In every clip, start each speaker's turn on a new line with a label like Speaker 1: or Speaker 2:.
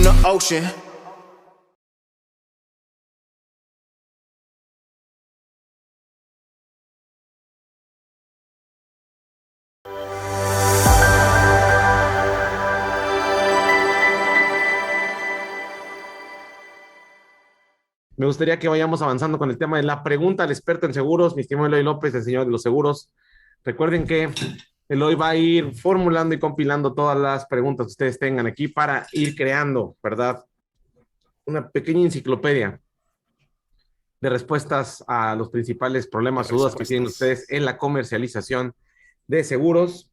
Speaker 1: in the ocean.
Speaker 2: Me gustaría que vayamos avanzando con el tema de la pregunta al experto en seguros, mi estimado Eloy López, el señor de los seguros. Recuerden que Eloy va a ir formulando y compilando todas las preguntas que ustedes tengan aquí para ir creando, ¿verdad? Una pequeña enciclopedia de respuestas a los principales
Speaker 3: De
Speaker 2: problemas o dudas que tienen
Speaker 3: respuestas.
Speaker 2: ustedes en la comercialización de seguros.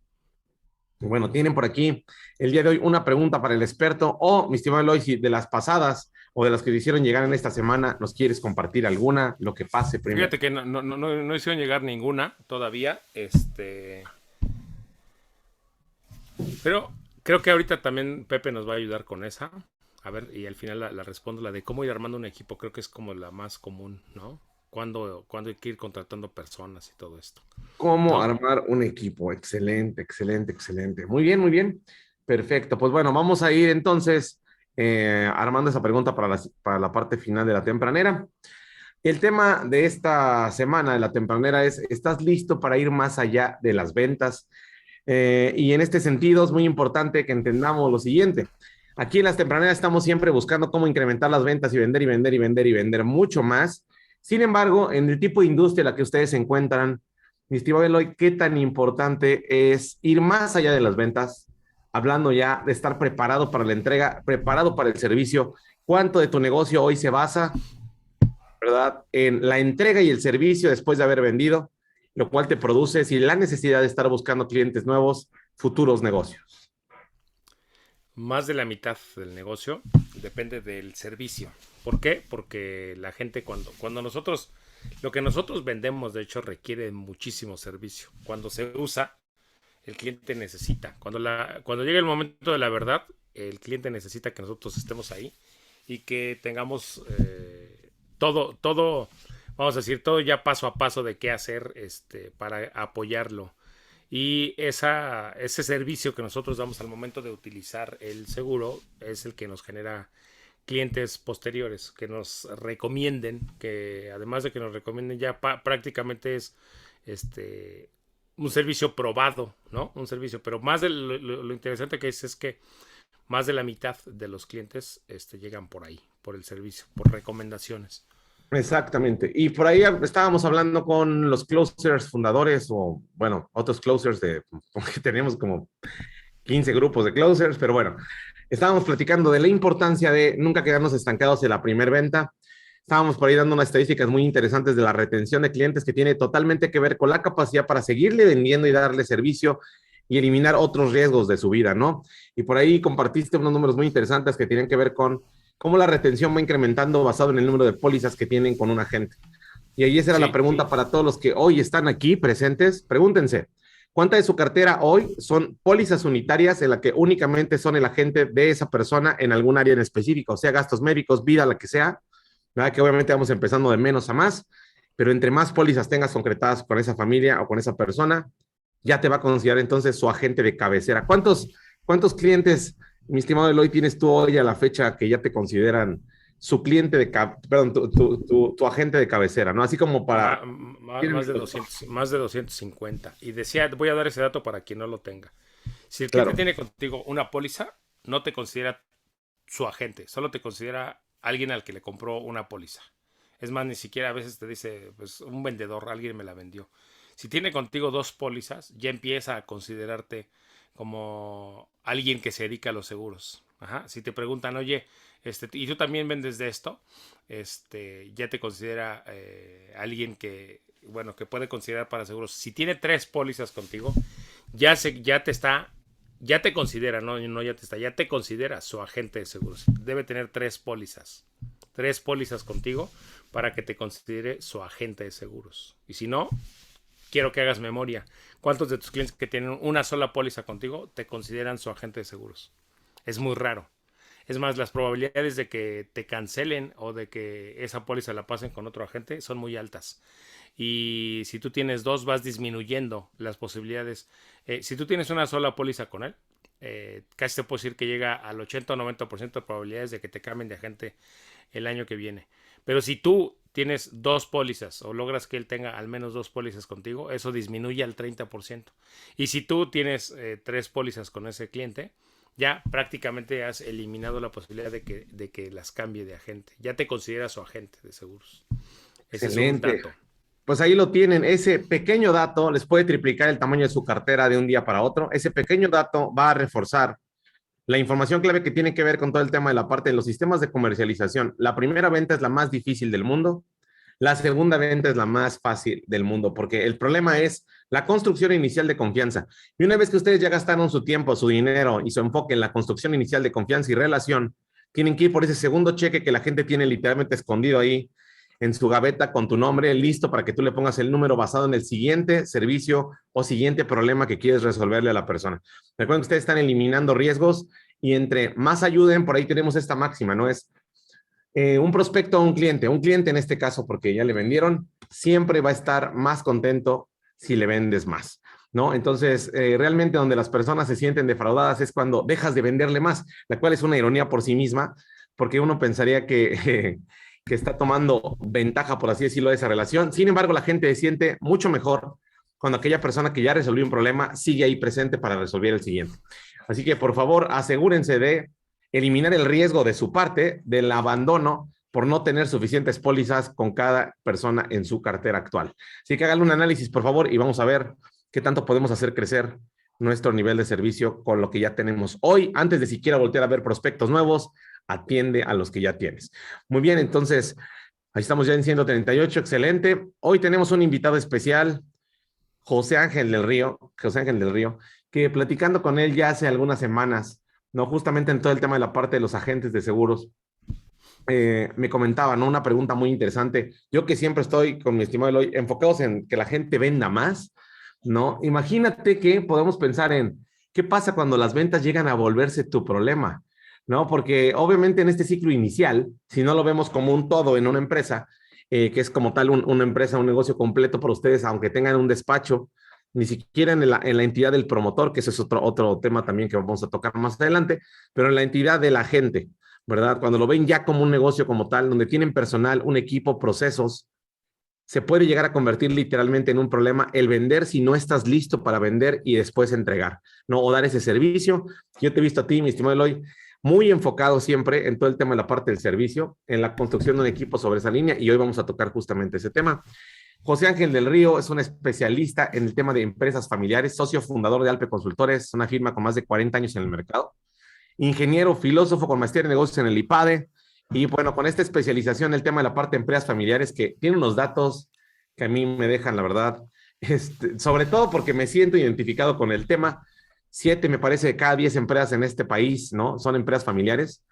Speaker 2: Bueno, tienen por aquí el día de hoy una pregunta para el experto o, mi estimado Eloy, si de las pasadas o de las que hicieron llegar en esta semana, ¿nos quieres compartir alguna? Lo que pase primero.
Speaker 3: Fíjate que no hicieron llegar ninguna todavía. Pero creo que ahorita también Pepe nos va a ayudar con esa. A ver, y al final la respondo, la de cómo ir armando un equipo. Creo que es como la más común, ¿no? Cuando hay que ir contratando personas y todo esto,
Speaker 2: ¿Cómo
Speaker 3: ¿no?
Speaker 2: armar un equipo? Excelente, excelente, excelente. Muy bien, muy bien. Perfecto. Pues bueno, vamos a ir entonces armando esa pregunta para la parte final de la tempranera. El tema de esta semana de la tempranera es, ¿estás listo para ir más allá de las ventas? Y en este sentido es muy importante que entendamos lo siguiente. Aquí en las tempraneras estamos siempre buscando cómo incrementar las ventas y vender y vender y vender y vender mucho más. Sin embargo, en el tipo de industria en la que ustedes se encuentran, mi estimado Eloy, ¿qué tan importante es ir más allá de las ventas? Hablando ya de estar preparado para la entrega, preparado para el servicio. ¿Cuánto de tu negocio hoy se basa, verdad, en la entrega y el servicio después de haber vendido, lo cual te produce sin la necesidad de estar buscando clientes nuevos, futuros negocios?
Speaker 3: Más de la mitad del negocio depende del servicio. ¿Por qué? Porque la gente cuando nosotros, lo que nosotros vendemos de hecho requiere muchísimo servicio. Cuando se usa, el cliente necesita. Cuando llega el momento de la verdad, el cliente necesita que nosotros estemos ahí y que tengamos todo, vamos a decir, todo ya paso a paso de qué hacer para apoyarlo. Y ese servicio que nosotros damos al momento de utilizar el seguro es el que nos genera clientes posteriores que nos recomienden, que además de que nos recomienden ya prácticamente es este un servicio probado, ¿no? Un servicio, pero más de lo interesante que es que más de la mitad de los clientes llegan por ahí, por el servicio, por recomendaciones, ¿no?
Speaker 2: Exactamente. Y por ahí estábamos hablando con los closers fundadores o, bueno, otros closers porque tenemos como 15 grupos de closers, pero bueno, estábamos platicando de la importancia de nunca quedarnos estancados en la primera venta. Estábamos por ahí dando unas estadísticas muy interesantes de la retención de clientes que tiene totalmente que ver con la capacidad para seguirle vendiendo y darle servicio y eliminar otros riesgos de su vida, ¿no? Y por ahí compartiste unos números muy interesantes que tienen que ver con cómo la retención va incrementando basado en el número de pólizas que tienen con un agente. Y ahí esa era la
Speaker 3: Sí,
Speaker 2: pregunta para todos los que hoy están aquí presentes. Pregúntense, ¿cuánta de su cartera hoy son pólizas unitarias en la que únicamente son el agente de esa persona en algún área en específico, o sea, gastos médicos, vida, la que sea? ¿Verdad? Que obviamente vamos empezando de menos a más, pero entre más pólizas tengas concretadas con esa familia o con esa persona, ya te va a considerar entonces su agente de cabecera. ¿Cuántos clientes, mi estimado Eloy, tienes tú hoy a la fecha que ya te consideran su cliente perdón, tu agente de cabecera, ¿no? Así como para...
Speaker 3: más de 250. Y decía, voy a dar ese dato para quien no lo tenga. Si el cliente
Speaker 2: Claro,
Speaker 3: tiene contigo una póliza, no te considera su agente, solo te considera alguien al que le compró una póliza. Es más, ni siquiera a veces te dice, pues un vendedor, alguien me la vendió. Si tiene contigo dos pólizas, ya empieza a considerarte como alguien que se dedica a los seguros. Ajá. Si te preguntan, oye, ¿y tú también vendes de esto? Ya te considera alguien que, bueno, que puede considerar para seguros. Si tiene tres pólizas contigo, ya te está, ya te considera, no ya te está, ya te considera su agente de seguros. Debe tener tres pólizas contigo para que te considere su agente de seguros. Y si no, quiero que hagas memoria. ¿Cuántos de tus clientes que tienen una sola póliza contigo te consideran su agente de seguros? Es muy raro. Es más, las probabilidades de que te cancelen o de que esa póliza la pasen con otro agente son muy altas. Y si tú tienes dos, vas disminuyendo las posibilidades. Si tú tienes una sola póliza con él, casi te puedo decir que llega al 80 o 90% de probabilidades de que te cambien de agente el año que viene. Pero si tú tienes 2 pólizas o logras que él tenga al menos 2 pólizas contigo, eso disminuye al 30%. Y si tú tienes 3 pólizas con ese cliente, ya prácticamente has eliminado la posibilidad de que las cambie de agente. Ya te considera su agente de seguros. Ese es un
Speaker 2: Excelente.
Speaker 3: dato.
Speaker 2: Pues ahí lo tienen. Ese pequeño dato les puede triplicar el tamaño de su cartera de un día para otro. Ese pequeño dato va a reforzar la información clave que tiene que ver con todo el tema de la parte de los sistemas de comercialización. La primera venta es la más difícil del mundo. La segunda venta es la más fácil del mundo, porque el problema es la construcción inicial de confianza. Y una vez que ustedes ya gastaron su tiempo, su dinero y su enfoque en la construcción inicial de confianza y relación, tienen que ir por ese segundo cheque que la gente tiene literalmente escondido ahí en su gaveta con tu nombre listo para que tú le pongas el número basado en el siguiente servicio o siguiente problema que quieres resolverle a la persona. Recuerden que ustedes están eliminando riesgos y entre más ayuden, por ahí tenemos esta máxima, ¿no? Es un prospecto a un cliente en este caso, porque ya le vendieron, siempre va a estar más contento si le vendes más, ¿no? Entonces, realmente donde las personas se sienten defraudadas es cuando dejas de venderle más, la cual es una ironía por sí misma, porque uno pensaría que está tomando ventaja, por así decirlo, de esa relación. Sin embargo, la gente se siente mucho mejor cuando aquella persona que ya resolvió un problema sigue ahí presente para resolver el siguiente. Así que, por favor, asegúrense de eliminar el riesgo de su parte del abandono por no tener suficientes pólizas con cada persona en su cartera actual. Así que háganle un análisis, por favor, y vamos a ver qué tanto podemos hacer crecer nuestro nivel de servicio con lo que ya tenemos hoy. Antes de siquiera voltear a ver prospectos nuevos, atiende a los que ya tienes. Muy bien, entonces, ahí estamos ya en 138, excelente. Hoy tenemos un invitado especial, José Ángel del Río, que platicando con él ya hace algunas semanas, no justamente en todo el tema de la parte de los agentes de seguros, me comentaba, ¿no? Una pregunta muy interesante. Yo que siempre estoy con mi estimado Eloy, enfocados en que la gente venda más, ¿no? Imagínate que podemos pensar en qué pasa cuando las ventas llegan a volverse tu problema, ¿no? Porque obviamente en este ciclo inicial, si no lo vemos como un todo en una empresa, que es como tal una empresa, un negocio completo para ustedes, aunque tengan un despacho, ni siquiera en la entidad del promotor, que ese es otro tema también que vamos a tocar más adelante, pero en la entidad de la gente, ¿verdad? Cuando lo ven ya como un negocio como tal, donde tienen personal, un equipo, procesos, se puede llegar a convertir literalmente en un problema el vender si no estás listo para vender y después entregar, ¿no? O dar ese servicio. Yo te he visto a ti, mi estimado Eloy, muy enfocado siempre en todo el tema de la parte del servicio, en la construcción de un equipo sobre esa línea, y hoy vamos a tocar justamente ese tema. José Ángel del Río es un especialista en el tema de empresas familiares, socio fundador de Alpe Consultores, una firma con más de 40 años en el mercado, ingeniero, filósofo con maestría en negocios en el IPADE, y bueno, con esta especialización en el tema de la parte de empresas familiares, que tiene unos datos que a mí me dejan, la verdad, sobre todo porque me siento identificado con el tema. 7, me parece, de cada 10 empresas en este país, ¿no? Son empresas familiares.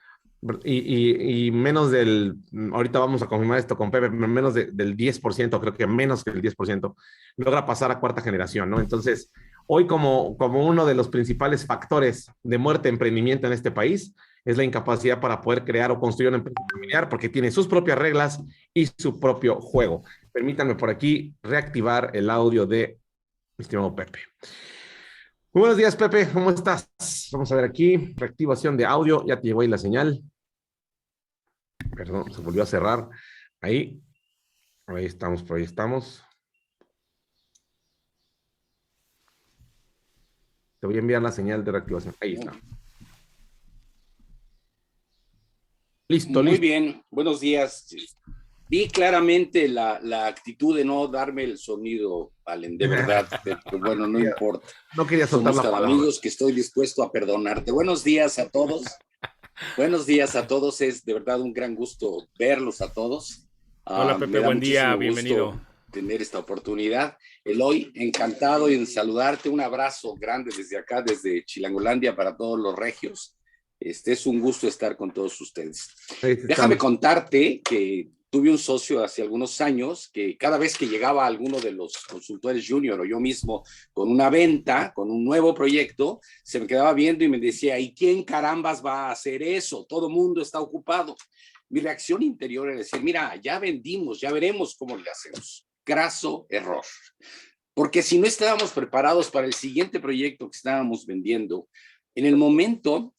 Speaker 2: Y menos del, ahorita vamos a confirmar esto con Pepe, menos del 10%, creo que menos que el 10%, logra pasar a cuarta generación, ¿no? Entonces, hoy como uno de los principales factores de muerte de emprendimiento en este país es la incapacidad para poder crear o construir una empresa familiar porque tiene sus propias reglas y su propio juego. Permítanme por aquí reactivar el audio de mi estimado Pepe. Muy buenos días, Pepe, ¿cómo estás? Vamos a ver aquí, reactivación de audio, ya te llegó ahí la señal. Perdón, se volvió a cerrar. Ahí, ahí estamos, por ahí estamos. Te voy a enviar la señal de reactivación. Ahí está. Listo,
Speaker 1: Muy
Speaker 2: listo.
Speaker 1: bien, buenos días. Vi claramente la actitud de no darme el sonido, Valen, de verdad, pero bueno, no importa.
Speaker 2: No quería soltar
Speaker 1: Somos
Speaker 2: la
Speaker 1: tan
Speaker 2: palabra.
Speaker 1: amigos que estoy dispuesto a perdonarte. Buenos días a todos. Buenos días a todos. Es de verdad un gran gusto verlos a todos.
Speaker 3: Hola, Pepe,
Speaker 1: Me da
Speaker 3: buen día,
Speaker 1: muchísimo
Speaker 3: bienvenido.
Speaker 1: gusto tener esta oportunidad. Eloy, encantado en saludarte. Un abrazo grande desde acá, desde Chilangolandia para todos los regios. Es un gusto estar con todos ustedes. Déjame contarte que tuve un socio hace algunos años que cada vez que llegaba alguno de los consultores junior o yo mismo con una venta, con un nuevo proyecto, se me quedaba viendo y me decía, ¿y quién carambas va a hacer eso? Todo mundo está ocupado. Mi reacción interior era decir, mira, ya vendimos, ya veremos cómo le hacemos. Graso error. Porque si no estábamos preparados para el siguiente proyecto que estábamos vendiendo, En el momento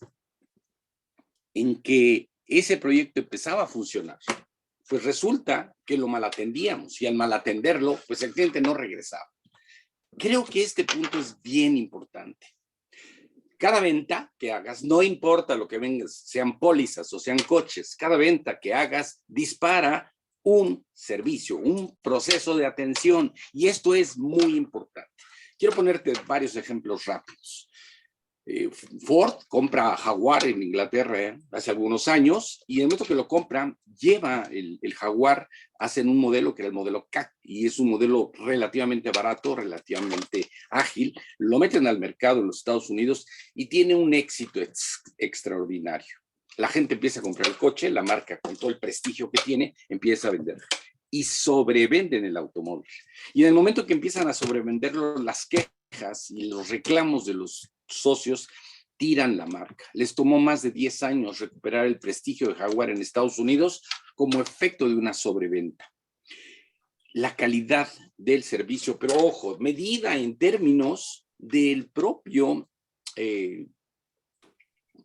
Speaker 1: en que ese proyecto empezaba a funcionar, pues resulta que lo malatendíamos y al malatenderlo, pues el cliente no regresaba. Creo que este punto es bien importante. Cada venta que hagas, no importa lo que vengas, sean pólizas o sean coches, cada venta que hagas dispara un servicio, un proceso de atención, y esto es muy importante. Quiero ponerte varios ejemplos rápidos. Ford compra a Jaguar en Inglaterra hace algunos años, y en el momento que lo compran, lleva el Jaguar, hacen un modelo que era el modelo CAC, y es un modelo relativamente barato, relativamente ágil, lo meten al mercado en los Estados Unidos y tiene un éxito extraordinario. La gente empieza a comprar el coche, la marca con todo el prestigio que tiene, empieza a vender. Y sobrevenden el automóvil. Y en el momento que empiezan a sobrevenderlo, las quejas y los reclamos de los socios tiran la marca. Les tomó más de 10 años recuperar el prestigio de Jaguar en Estados Unidos como efecto de una sobreventa. La calidad del servicio, pero ojo, medida en términos del propio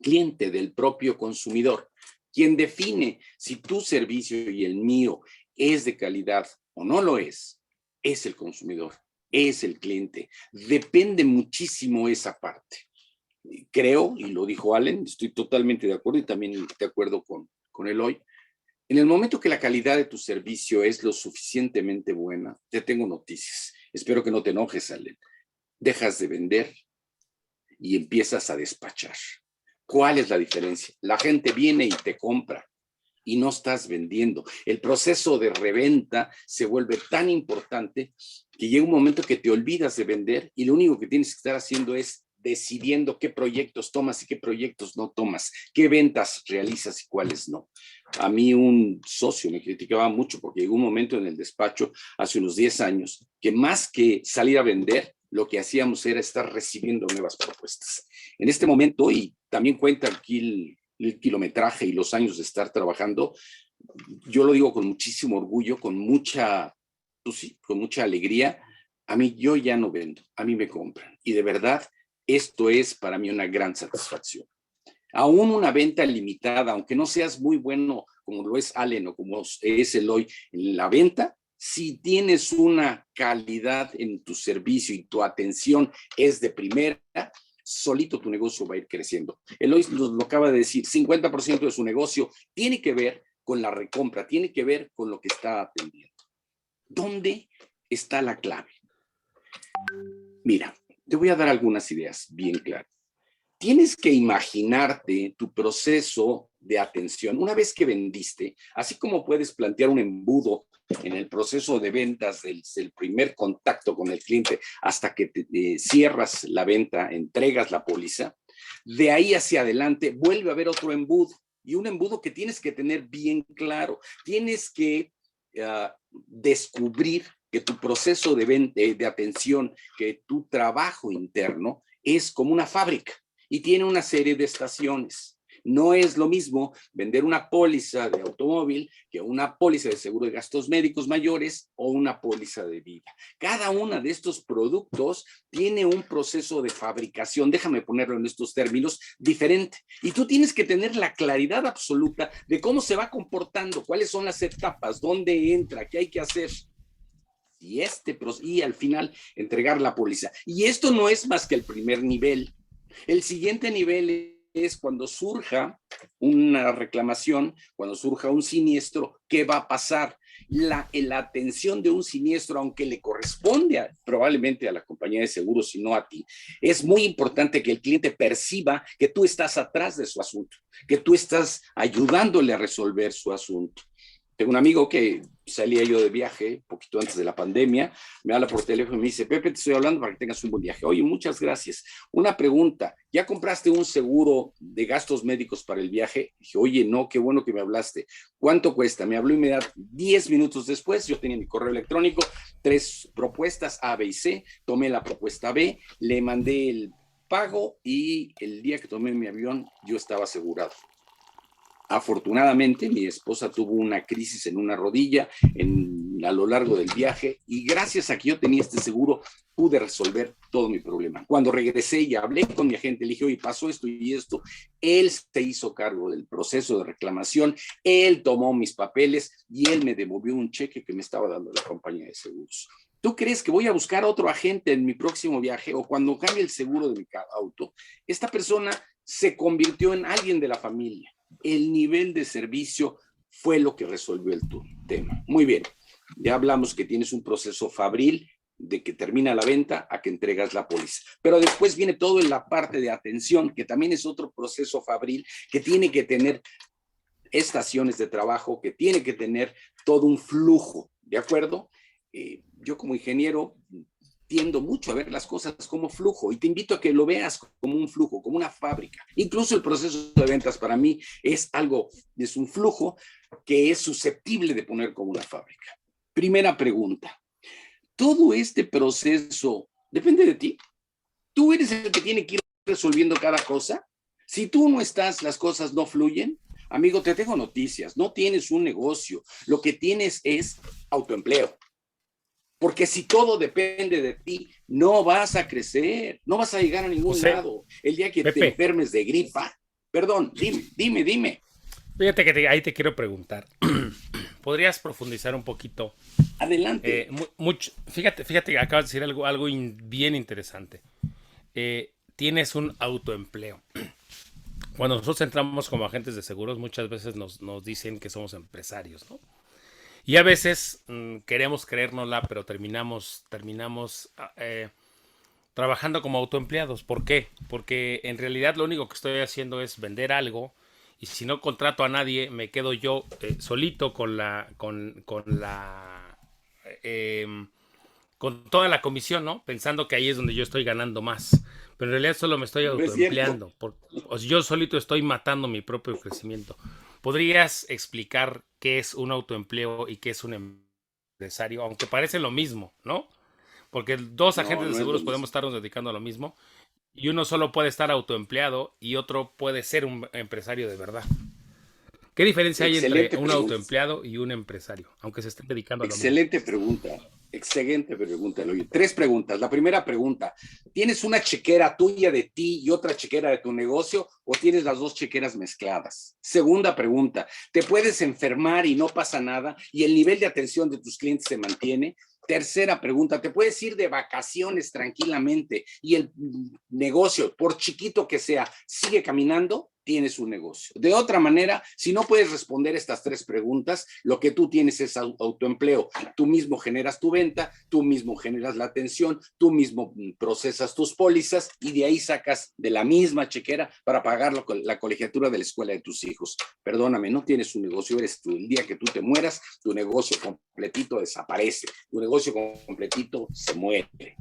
Speaker 1: cliente, del propio consumidor, quien define si tu servicio y el mío es de calidad o no lo es el consumidor, es el cliente. Depende muchísimo esa parte. Creo, y lo dijo Allen, estoy totalmente de acuerdo y también de acuerdo con Eloy, en el momento que la calidad de tu servicio es lo suficientemente buena, te tengo noticias. Espero que no te enojes, Allen. Dejas de vender y empiezas a despachar. ¿Cuál es la diferencia? La gente viene y te compra y no estás vendiendo. El proceso de reventa se vuelve tan importante que llega un momento que te olvidas de vender y lo único que tienes que estar haciendo es decidiendo qué proyectos tomas y qué proyectos no tomas, qué ventas realizas y cuáles no. A mí un socio me criticaba mucho porque llegó un momento en el despacho hace unos 10 años que más que salir a vender, lo que hacíamos era estar recibiendo nuevas propuestas. En este momento, y también cuenta aquí el kilometraje y los años de estar trabajando, yo lo digo con muchísimo orgullo, con mucha alegría. A mí, yo ya no vendo, a mí me compran. Y de verdad, esto es para mí una gran satisfacción. Aún una venta limitada, aunque no seas muy bueno como lo es Allen o como es Eloy en la venta, si tienes una calidad en tu servicio y tu atención es de primera, solito tu negocio va a ir creciendo. Eloy nos lo acaba de decir, 50% de su negocio tiene que ver con la recompra, tiene que ver con lo que está atendiendo. ¿Dónde está la clave? Mira, te voy a dar algunas ideas bien claras. Tienes que imaginarte tu proceso de atención. Una vez que vendiste, así como puedes plantear un embudo en el proceso de ventas desde el primer contacto con el cliente hasta que cierras la venta, entregas la póliza, de ahí hacia adelante vuelve a haber otro embudo y un embudo que tienes que tener bien claro. Tienes que descubrir que tu proceso de atención, que tu trabajo interno es como una fábrica y tiene una serie de estaciones. No es lo mismo vender una póliza de automóvil que una póliza de seguro de gastos médicos mayores o una póliza de vida. Cada uno de estos productos tiene un proceso de fabricación, déjame ponerlo en estos términos, diferente. Y tú tienes que tener la claridad absoluta de cómo se va comportando, cuáles son las etapas, dónde entra, qué hay que hacer. Y al final entregar la póliza. Y esto no es más que el primer nivel. El siguiente nivel es cuando surja una reclamación, cuando surja un siniestro, ¿qué va a pasar? La atención de un siniestro, aunque le corresponde probablemente a la compañía de seguros y no a ti, es muy importante que el cliente perciba que tú estás atrás de su asunto, que tú estás ayudándole a resolver su asunto. Tengo un amigo que salía yo de viaje, poquito antes de la pandemia, me habla por teléfono y me dice, Pepe, te estoy hablando para que tengas un buen viaje. Oye, muchas gracias. Una pregunta, ¿ya compraste un seguro de gastos médicos para el viaje? Dije, oye, no, qué bueno que me hablaste. ¿Cuánto cuesta? Me habló inmediatamente. 10 minutos después, yo tenía mi correo electrónico, 3 propuestas, A, B y C. Tomé la propuesta B, le mandé el pago y el día que tomé mi avión, yo estaba asegurado. Afortunadamente, mi esposa tuvo una crisis en una rodilla en a lo largo del viaje, y gracias a que yo tenía este seguro, pude resolver todo mi problema. Cuando regresé y hablé con mi agente, le dije, oye, pasó esto y esto. Él se hizo cargo del proceso de reclamación, él tomó mis papeles y él me devolvió un cheque que me estaba dando la compañía de seguros. ¿Tú crees que voy a buscar a otro agente en mi próximo viaje o cuando cambie el seguro de mi auto? Esta persona se convirtió en alguien de la familia. El nivel de servicio fue lo que resolvió el tema. Muy bien, ya hablamos que tienes un proceso fabril de que termina la venta a que entregas la póliza. Pero después viene todo en la parte de atención, que también es otro proceso fabril que tiene que tener estaciones de trabajo, que tiene que tener todo un flujo, ¿de acuerdo? Yo como ingeniero tiendo mucho a ver las cosas como flujo y te invito a que lo veas como un flujo, como una fábrica. Incluso el proceso de ventas para mí es un flujo que es susceptible de poner como una fábrica. Primera pregunta. Todo este proceso depende de ti. Tú eres el que tiene que ir resolviendo cada cosa. Si tú no estás, las cosas no fluyen. Amigo, te tengo noticias. No tienes un negocio. Lo que tienes es autoempleo. Porque si todo depende de ti, no vas a crecer, no vas a llegar a ningún lado. El día que te enfermes de gripa, perdón, dime.
Speaker 3: Fíjate que ahí te quiero preguntar. ¿Podrías profundizar un poquito?
Speaker 1: Adelante.
Speaker 3: Fíjate que acabas de decir algo bien interesante. Tienes un autoempleo. Cuando nosotros entramos como agentes de seguros, muchas veces nos dicen que somos empresarios, ¿no? Y a veces queremos creérnosla, pero terminamos trabajando como autoempleados. ¿Por qué? Porque en realidad lo único que estoy haciendo es vender algo, y si no contrato a nadie, me quedo yo solito con toda la comisión, ¿no? Pensando que ahí es donde yo estoy ganando más. Pero en realidad solo me estoy autoempleando. Yo solito estoy matando mi propio crecimiento. ¿Podrías explicar qué es un autoempleo y qué es un empresario? Aunque parece lo mismo, ¿no? Porque dos agentes de seguros podemos estarnos dedicando a lo mismo, y uno solo puede estar autoempleado y otro puede ser un empresario de verdad. ¿Qué diferencia hay entre un autoempleado y un empresario, aunque se estén dedicando a lo mismo?
Speaker 1: Excelente pregunta, Eloy. 3 preguntas. La primera pregunta, ¿tienes una chequera tuya de ti y otra chequera de tu negocio o tienes las 2 chequeras mezcladas? Segunda pregunta, ¿te puedes enfermar y no pasa nada y el nivel de atención de tus clientes se mantiene? Tercera pregunta, ¿te puedes ir de vacaciones tranquilamente y el negocio, por chiquito que sea, sigue caminando? Tienes un negocio. De otra manera, si no puedes responder estas 3 preguntas, lo que tú tienes es autoempleo. Tú mismo generas tu venta, tú mismo generas la atención, tú mismo procesas tus pólizas y de ahí sacas de la misma chequera para pagar la colegiatura de la escuela de tus hijos. Perdóname, no tienes un negocio, eres tú. El día que tú te mueras, tu negocio completito desaparece, tu negocio completito se muere.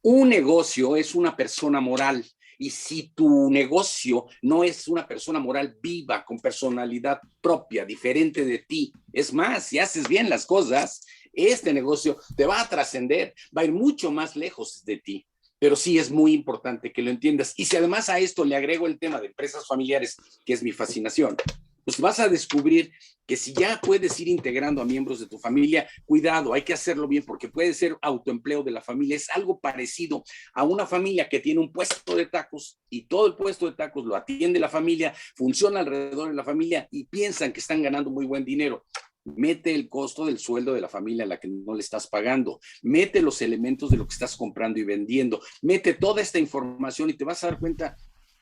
Speaker 1: Un negocio es una persona moral. Y si tu negocio no es una persona moral viva, con personalidad propia, diferente de ti, es más, si haces bien las cosas, este negocio te va a trascender, va a ir mucho más lejos de ti. Pero sí es muy importante que lo entiendas. Y si además a esto le agrego el tema de empresas familiares, que es mi fascinación, pues vas a descubrir que si ya puedes ir integrando a miembros de tu familia, cuidado, hay que hacerlo bien porque puede ser autoempleo de la familia. Es algo parecido a una familia que tiene un puesto de tacos y todo el puesto de tacos lo atiende la familia, funciona alrededor de la familia y piensan que están ganando muy buen dinero. Mete el costo del sueldo de la familia a la que no le estás pagando, mete los elementos de lo que estás comprando y vendiendo, mete toda esta información y te vas a dar cuenta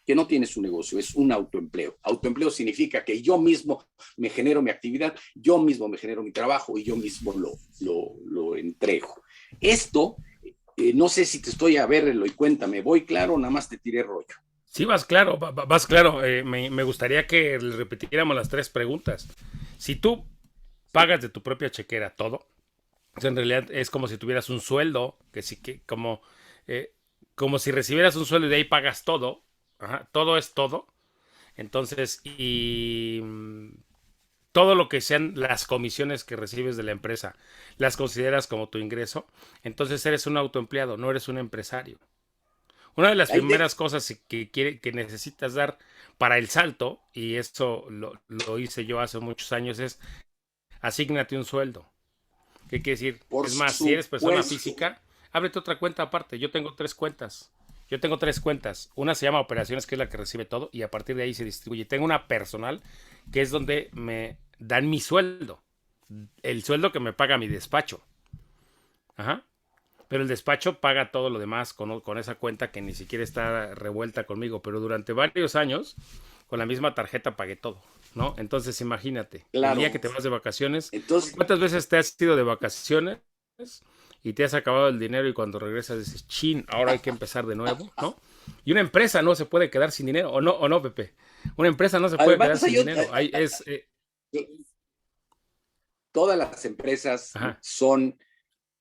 Speaker 1: que no tienes un negocio, es un autoempleo. Autoempleo significa que yo mismo me genero mi actividad, yo mismo me genero mi trabajo y yo mismo lo entrego. Esto, no sé si te estoy a verlo y cuéntame, ¿voy claro o nada más te tiré rollo?
Speaker 3: Sí, vas claro, vas claro. Me gustaría que le repitiéramos las 3 preguntas. Si tú pagas de tu propia chequera todo, o sea, en realidad es como si tuvieras un sueldo, como si recibieras un sueldo y de ahí pagas todo. Ajá, todo es todo. Entonces, y todo lo que sean las comisiones que recibes de la empresa, las consideras como tu ingreso. Entonces eres un autoempleado, no eres un empresario. Una de las primeras cosas que necesitas dar para el salto, y esto lo hice yo hace muchos años, es asígnate un sueldo. ¿Qué quiere decir?
Speaker 1: Por
Speaker 3: Es más, si eres persona
Speaker 1: supuesto.
Speaker 3: física, ábrete otra cuenta aparte. Yo tengo tres cuentas. Una se llama operaciones, que es la que recibe todo, y a partir de ahí se distribuye. Tengo una personal, que es donde me dan mi sueldo. El sueldo que me paga mi despacho. Ajá. Pero el despacho paga todo lo demás con esa cuenta que ni siquiera está revuelta conmigo. Pero durante varios años, con la misma tarjeta pagué todo, ¿no? Entonces imagínate, el día
Speaker 1: Claro.
Speaker 3: que te vas de vacaciones,
Speaker 1: Entonces,
Speaker 3: ¿cuántas veces te has ido de vacaciones y te has acabado el dinero y cuando regresas dices, chin, ahora hay que empezar de nuevo, ¿no? Y una empresa no se puede quedar sin dinero, o no, Pepe. Una empresa no se puede quedar
Speaker 1: además,
Speaker 3: sin dinero.
Speaker 1: todas las empresas
Speaker 3: Ajá.
Speaker 1: son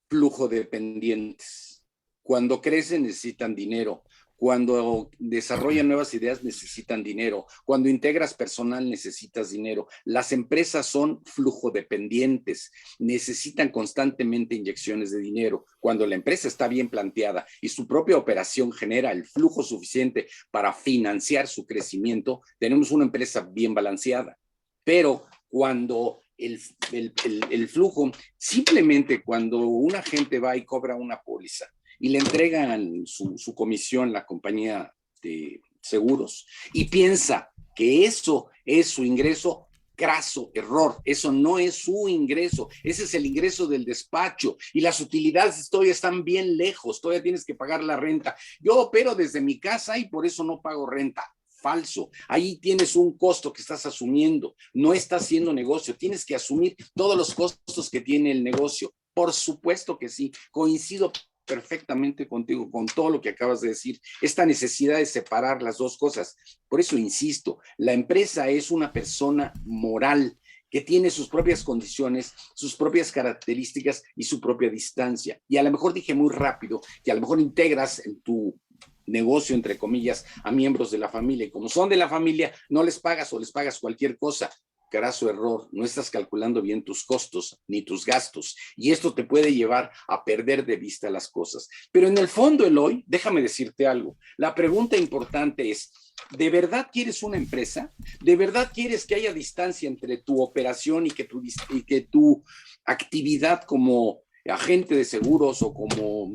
Speaker 1: flujo dependientes. Cuando crecen necesitan dinero. Cuando desarrollan nuevas ideas necesitan dinero. Cuando integras personal necesitas dinero. Las empresas son flujo dependientes. Necesitan constantemente inyecciones de dinero. Cuando la empresa está bien planteada y su propia operación genera el flujo suficiente para financiar su crecimiento, tenemos una empresa bien balanceada. Pero cuando el flujo, simplemente cuando una gente va y cobra una póliza y le entregan su comisión a la compañía de seguros y piensa que eso es su ingreso, craso error. Eso no es su ingreso, ese es el ingreso del despacho y las utilidades todavía están bien lejos, todavía tienes que pagar la renta. Yo opero desde mi casa y por eso no pago renta. Falso. Ahí tienes un costo que estás asumiendo. No estás haciendo negocio. Tienes que asumir todos los costos que tiene el negocio. Por supuesto que sí. Coincido perfectamente contigo, con todo lo que acabas de decir. Esta necesidad de separar las dos cosas. Por eso insisto, la empresa es una persona moral que tiene sus propias condiciones, sus propias características y su propia distancia. Y a lo mejor dije muy rápido que a lo mejor integras en tu negocio, entre comillas, a miembros de la familia. Y como son de la familia, no les pagas o les pagas cualquier cosa. Graso error, no estás calculando bien tus costos ni tus gastos. Y esto te puede llevar a perder de vista las cosas. Pero en el fondo, Eloy, déjame decirte algo. La pregunta importante es, ¿de verdad quieres una empresa? ¿De verdad quieres que haya distancia entre tu operación y que tu actividad como agente de seguros o como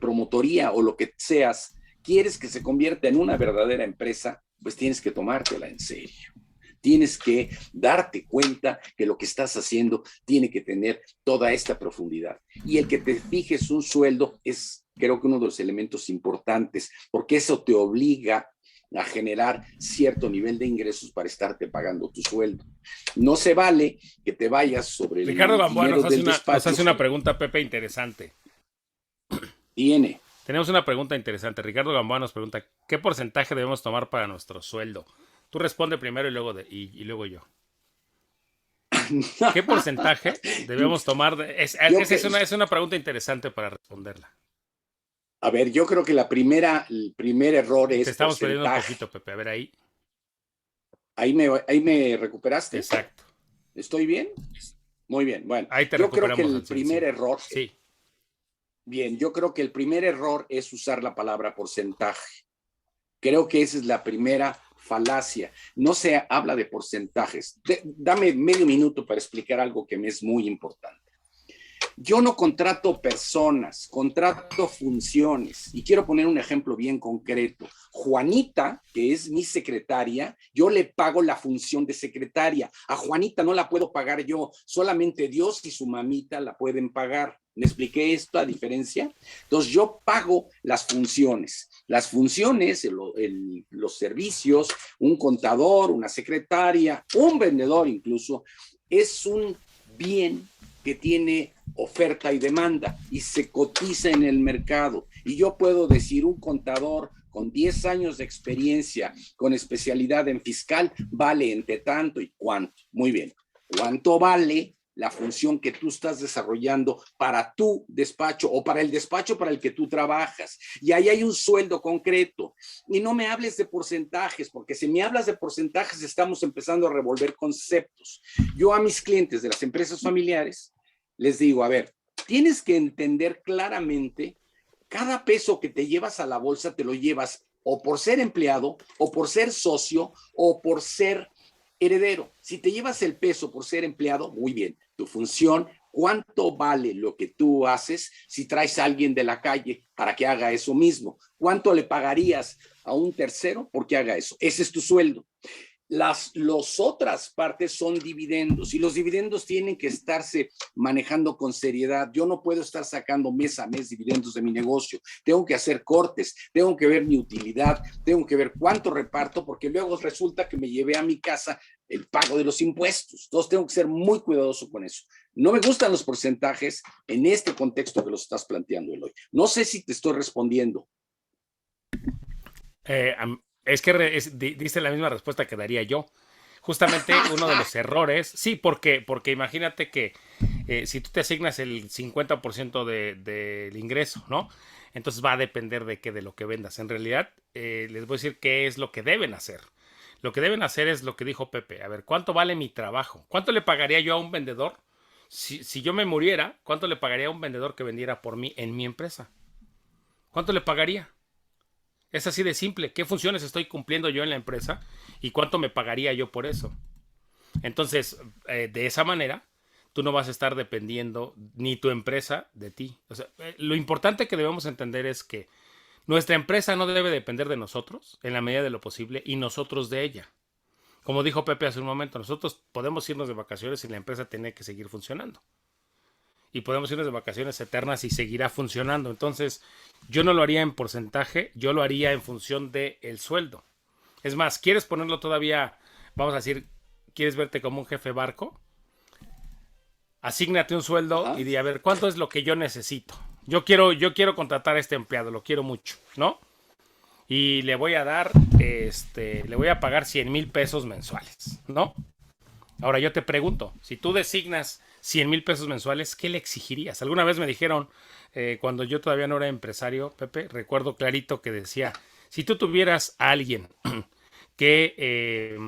Speaker 1: promotoría o lo que seas, quieres que se convierta en una verdadera empresa? Pues tienes que tomártela en serio. Tienes que darte cuenta que lo que estás haciendo tiene que tener toda esta profundidad. Y el que te fijes un sueldo es, creo que uno de los elementos importantes, porque eso te obliga a generar cierto nivel de ingresos para estarte pagando tu sueldo. No se vale que te vayas sobre
Speaker 3: Ricardo
Speaker 1: el
Speaker 3: Gamboa
Speaker 1: dinero del despacho.
Speaker 3: nos hace una pregunta, Pepe, interesante. Tenemos una pregunta interesante. Ricardo Gamboa nos pregunta, ¿qué porcentaje debemos tomar para nuestro sueldo? Tú responde primero y luego yo. ¿Qué porcentaje debemos tomar? Es una pregunta interesante para responderla.
Speaker 1: A ver, yo creo que el primer error es
Speaker 3: Te estamos perdiendo un
Speaker 1: porcentaje.
Speaker 3: poquito, Pepe. A ver ahí.
Speaker 1: Ahí me recuperaste.
Speaker 3: Exacto.
Speaker 1: ¿Estoy bien? Muy bien. Bueno,
Speaker 3: Ahí te
Speaker 1: yo creo que
Speaker 3: recuperamos,
Speaker 1: el primer error.
Speaker 3: Sí.
Speaker 1: Bien, yo creo que el primer error es usar la palabra porcentaje. Creo que esa es la primera falacia. No se habla de porcentajes. Dame medio minuto para explicar algo que me es muy importante. Yo no contrato personas, contrato funciones. Y quiero poner un ejemplo bien concreto. Juanita, que es mi secretaria, yo le pago la función de secretaria. A Juanita no la puedo pagar yo, solamente Dios y su mamita la pueden pagar. ¿Me expliqué esto a diferencia? Entonces yo pago las funciones. Las funciones, los servicios, un contador, una secretaria, un vendedor incluso, es un bien que tiene oferta y demanda y se cotiza en el mercado. Y yo puedo decir, un contador con 10 años de experiencia, con especialidad en fiscal, vale entre tanto y cuánto. Muy bien. ¿Cuánto vale la función que tú estás desarrollando para tu despacho o para el despacho para el que tú trabajas? Y ahí hay un sueldo concreto. Y no me hables de porcentajes, porque si me hablas de porcentajes estamos empezando a revolver conceptos. Yo a mis clientes de las empresas familiares les digo, a ver, tienes que entender claramente, cada peso que te llevas a la bolsa te lo llevas o por ser empleado, o por ser socio, o por ser heredero. Si te llevas el peso por ser empleado, muy bien, tu función ¿Cuánto vale lo que tú haces si traes a alguien de la calle para que haga eso mismo? ¿Cuánto le pagarías a un tercero porque haga eso? Ese es tu sueldo. Las otras partes son dividendos y los dividendos tienen que estarse manejando con seriedad. Yo no puedo estar sacando mes a mes dividendos de mi negocio. Tengo que hacer cortes, tengo que ver mi utilidad, tengo que ver cuánto reparto, porque luego resulta que me llevé a mi casa el pago de los impuestos. Entonces tengo que ser muy cuidadoso con eso. No me gustan los porcentajes en este contexto que los estás planteando, Eloy. No sé si te estoy respondiendo.
Speaker 3: Es que diste la misma respuesta que daría yo. Justamente uno de los errores, sí, porque imagínate que si tú te asignas el 50% del ingreso, ¿no? Entonces va a depender de lo que vendas. En realidad, les voy a decir qué es lo que deben hacer. Lo que deben hacer es lo que dijo Pepe. A ver, ¿cuánto vale mi trabajo? ¿Cuánto le pagaría yo a un vendedor? Si yo me muriera, ¿cuánto le pagaría a un vendedor que vendiera por mí en mi empresa? ¿Cuánto le pagaría? Es así de simple. ¿Qué funciones estoy cumpliendo yo en la empresa? ¿Y cuánto me pagaría yo por eso? Entonces, de esa manera, tú no vas a estar dependiendo ni tu empresa de ti. O sea, lo importante que debemos entender es que nuestra empresa no debe depender de nosotros en la medida de lo posible y nosotros de ella. Como dijo Pepe hace un momento, nosotros podemos irnos de vacaciones y la empresa tiene que seguir funcionando. Y podemos irnos de vacaciones eternas y seguirá funcionando. Entonces, yo no lo haría en porcentaje, yo lo haría en función del sueldo. Es más, ¿quieres ponerlo todavía, vamos a decir, quieres verte como un jefe barco? Asígnate un sueldo y di, a ver, ¿cuánto es lo que yo necesito? Yo quiero contratar a este empleado, lo quiero mucho, ¿no? Y le voy a dar, le voy a pagar 100,000 pesos mensuales, ¿no? Ahora yo te pregunto, si tú designas 100,000 pesos mensuales, ¿qué le exigirías? Alguna vez me dijeron, cuando yo todavía no era empresario, Pepe, recuerdo clarito que decía, si tú tuvieras a alguien que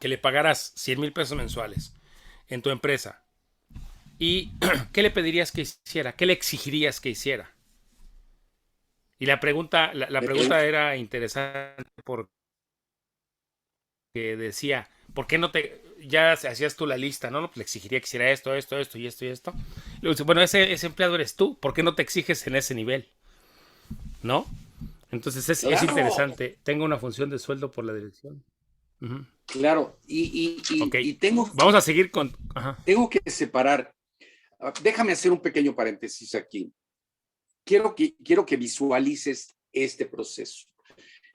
Speaker 3: le pagaras 100,000 pesos mensuales en tu empresa, ¿y qué le pedirías que hiciera? ¿Qué le exigirías que hiciera? Y la pregunta era interesante porque decía, ¿por qué no ya hacías tú la lista, ¿no? Pues le exigiría que hiciera esto, esto, esto y esto y esto. Y luego dice, bueno, ese empleado eres tú, ¿por qué no te exiges en ese nivel? ¿No? Entonces es interesante. Tengo una función de sueldo por la dirección. Uh-huh.
Speaker 1: Claro,
Speaker 3: Okay.
Speaker 1: y tengo...
Speaker 3: Vamos a seguir con... Ajá.
Speaker 1: Tengo que separar. Déjame hacer un pequeño paréntesis aquí. Quiero que visualices este proceso.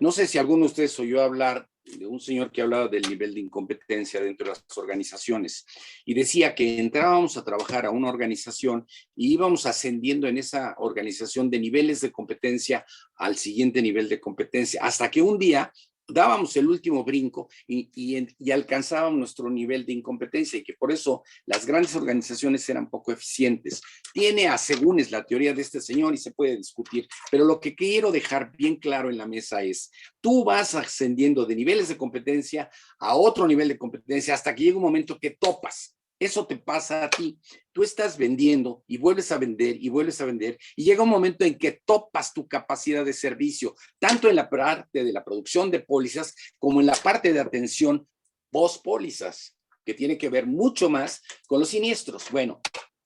Speaker 1: No sé si alguno de ustedes oyó hablar de un señor que hablaba del nivel de incompetencia dentro de las organizaciones y decía que entrábamos a trabajar a una organización y íbamos ascendiendo en esa organización de niveles de competencia al siguiente nivel de competencia, hasta que un día dábamos el último brinco y alcanzábamos nuestro nivel de incompetencia y que por eso las grandes organizaciones eran poco eficientes. Tiene asegúnes la teoría de este señor y se puede discutir, pero lo que quiero dejar bien claro en la mesa es, tú vas ascendiendo de niveles de competencia a otro nivel de competencia hasta que llega un momento que topas. Eso te pasa a ti. Tú estás vendiendo y vuelves a vender y vuelves a vender y llega un momento en que topas tu capacidad de servicio, tanto en la parte de la producción de pólizas como en la parte de atención post pólizas, que tiene que ver mucho más con los siniestros. Bueno,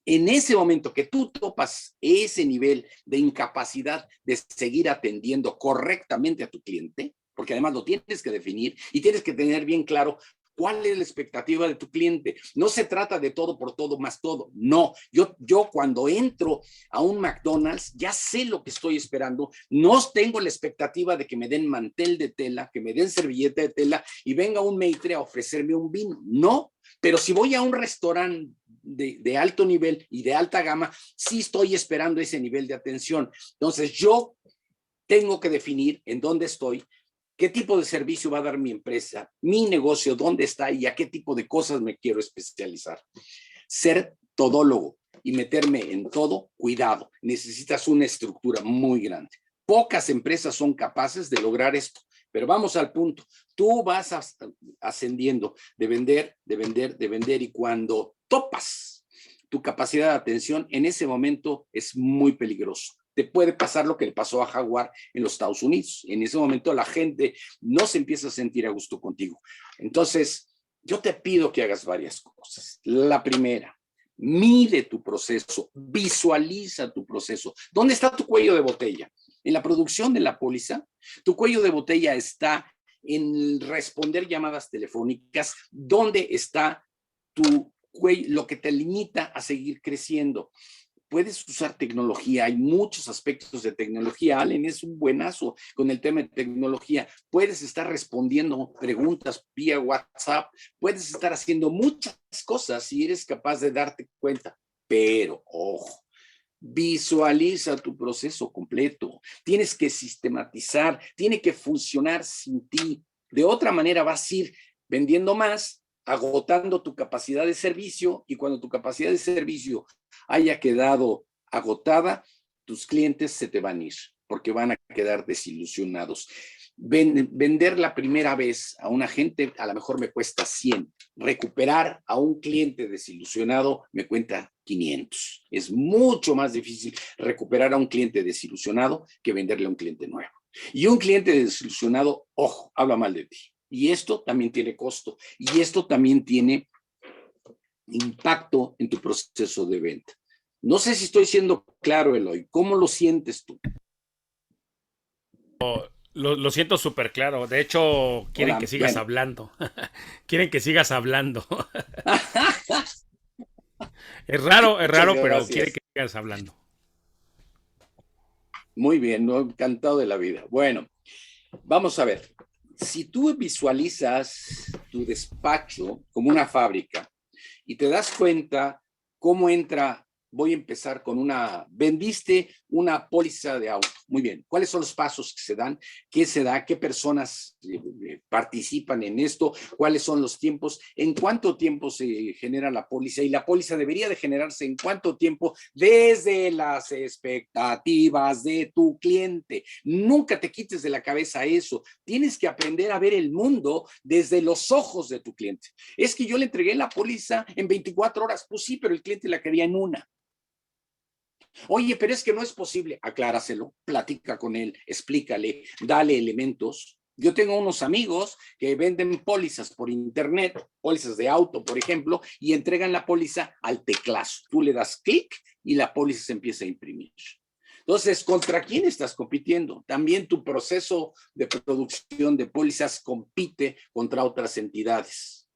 Speaker 1: en ese momento que tú topas ese nivel de incapacidad de seguir atendiendo correctamente a tu cliente, porque además lo tienes que definir y tienes que tener bien claro ¿cuál es la expectativa de tu cliente? No se trata de todo por todo más todo. No, yo cuando entro a un McDonald's ya sé lo que estoy esperando. No tengo la expectativa de que me den mantel de tela, que me den servilleta de tela y venga un maitre a ofrecerme un vino. No, pero si voy a un restaurante de alto nivel y de alta gama, sí estoy esperando ese nivel de atención. Entonces yo tengo que definir en dónde estoy, qué tipo de servicio va a dar mi empresa, mi negocio, dónde está y a qué tipo de cosas me quiero especializar. Ser todólogo y meterme en todo, cuidado, necesitas una estructura muy grande. Pocas empresas son capaces de lograr esto, pero vamos al punto. Tú vas ascendiendo de vender y cuando topas tu capacidad de atención, en ese momento es muy peligroso. Te puede pasar lo que le pasó a Jaguar en los Estados Unidos. En ese momento la gente no se empieza a sentir a gusto contigo. Entonces, yo te pido que hagas varias cosas. La primera, Mide tu proceso, visualiza tu proceso. ¿Dónde está tu cuello de botella? En la producción de la póliza, tu cuello de botella está en responder llamadas telefónicas. ¿Dónde está tu cuello, lo que te limita a seguir creciendo? Puedes usar tecnología, hay muchos aspectos de tecnología. Allen es un buenazo con el tema de tecnología. Puedes estar respondiendo preguntas vía WhatsApp, puedes estar haciendo muchas cosas si eres capaz de darte cuenta. Pero, ojo, visualiza tu proceso completo. Tienes que sistematizar, tiene que funcionar sin ti. De otra manera vas a ir vendiendo más, agotando tu capacidad de servicio, y cuando tu capacidad de servicio haya quedado agotada, tus clientes se te van a ir porque van a quedar desilusionados. Vender la primera vez a un agente a lo mejor me cuesta 100. Recuperar a un cliente desilusionado me cuesta 500. Es mucho más difícil recuperar a un cliente desilusionado que venderle a un cliente nuevo. Y un cliente desilusionado, ojo, habla mal de ti. Y esto también tiene costo. Y esto también tiene impacto en tu proceso de venta. No sé si estoy siendo claro, Eloy. ¿Cómo lo sientes tú?
Speaker 3: Lo siento súper claro. De hecho, quieren que sigas hablando. Quieren que sigas hablando. Es raro, pero quieren que sigas hablando.
Speaker 1: Muy bien, ¿no? Encantado de la vida. Bueno, vamos a ver. Si tú visualizas tu despacho como una fábrica y te das cuenta cómo entra, voy a empezar con vendiste una póliza de auto. Muy bien, ¿cuáles son los pasos que se dan? ¿Qué se da? ¿Qué personas participan en esto? ¿Cuáles son los tiempos? ¿En cuánto tiempo se genera la póliza? Y la póliza debería de generarse ¿en cuánto tiempo? Desde las expectativas de tu cliente. Nunca te quites de la cabeza eso. Tienes que aprender a ver el mundo desde los ojos de tu cliente. Es que yo le entregué la póliza en 24 horas. Pues sí, pero el cliente la quería en una. Oye, pero es que no es posible. Acláraselo, platica con él, explícale, dale elementos. Yo tengo unos amigos que venden pólizas por internet, pólizas de auto, por ejemplo, y entregan la póliza al teclazo. Tú le das clic y la póliza se empieza a imprimir. Entonces, ¿contra quién estás compitiendo? También tu proceso de producción de pólizas compite contra otras entidades.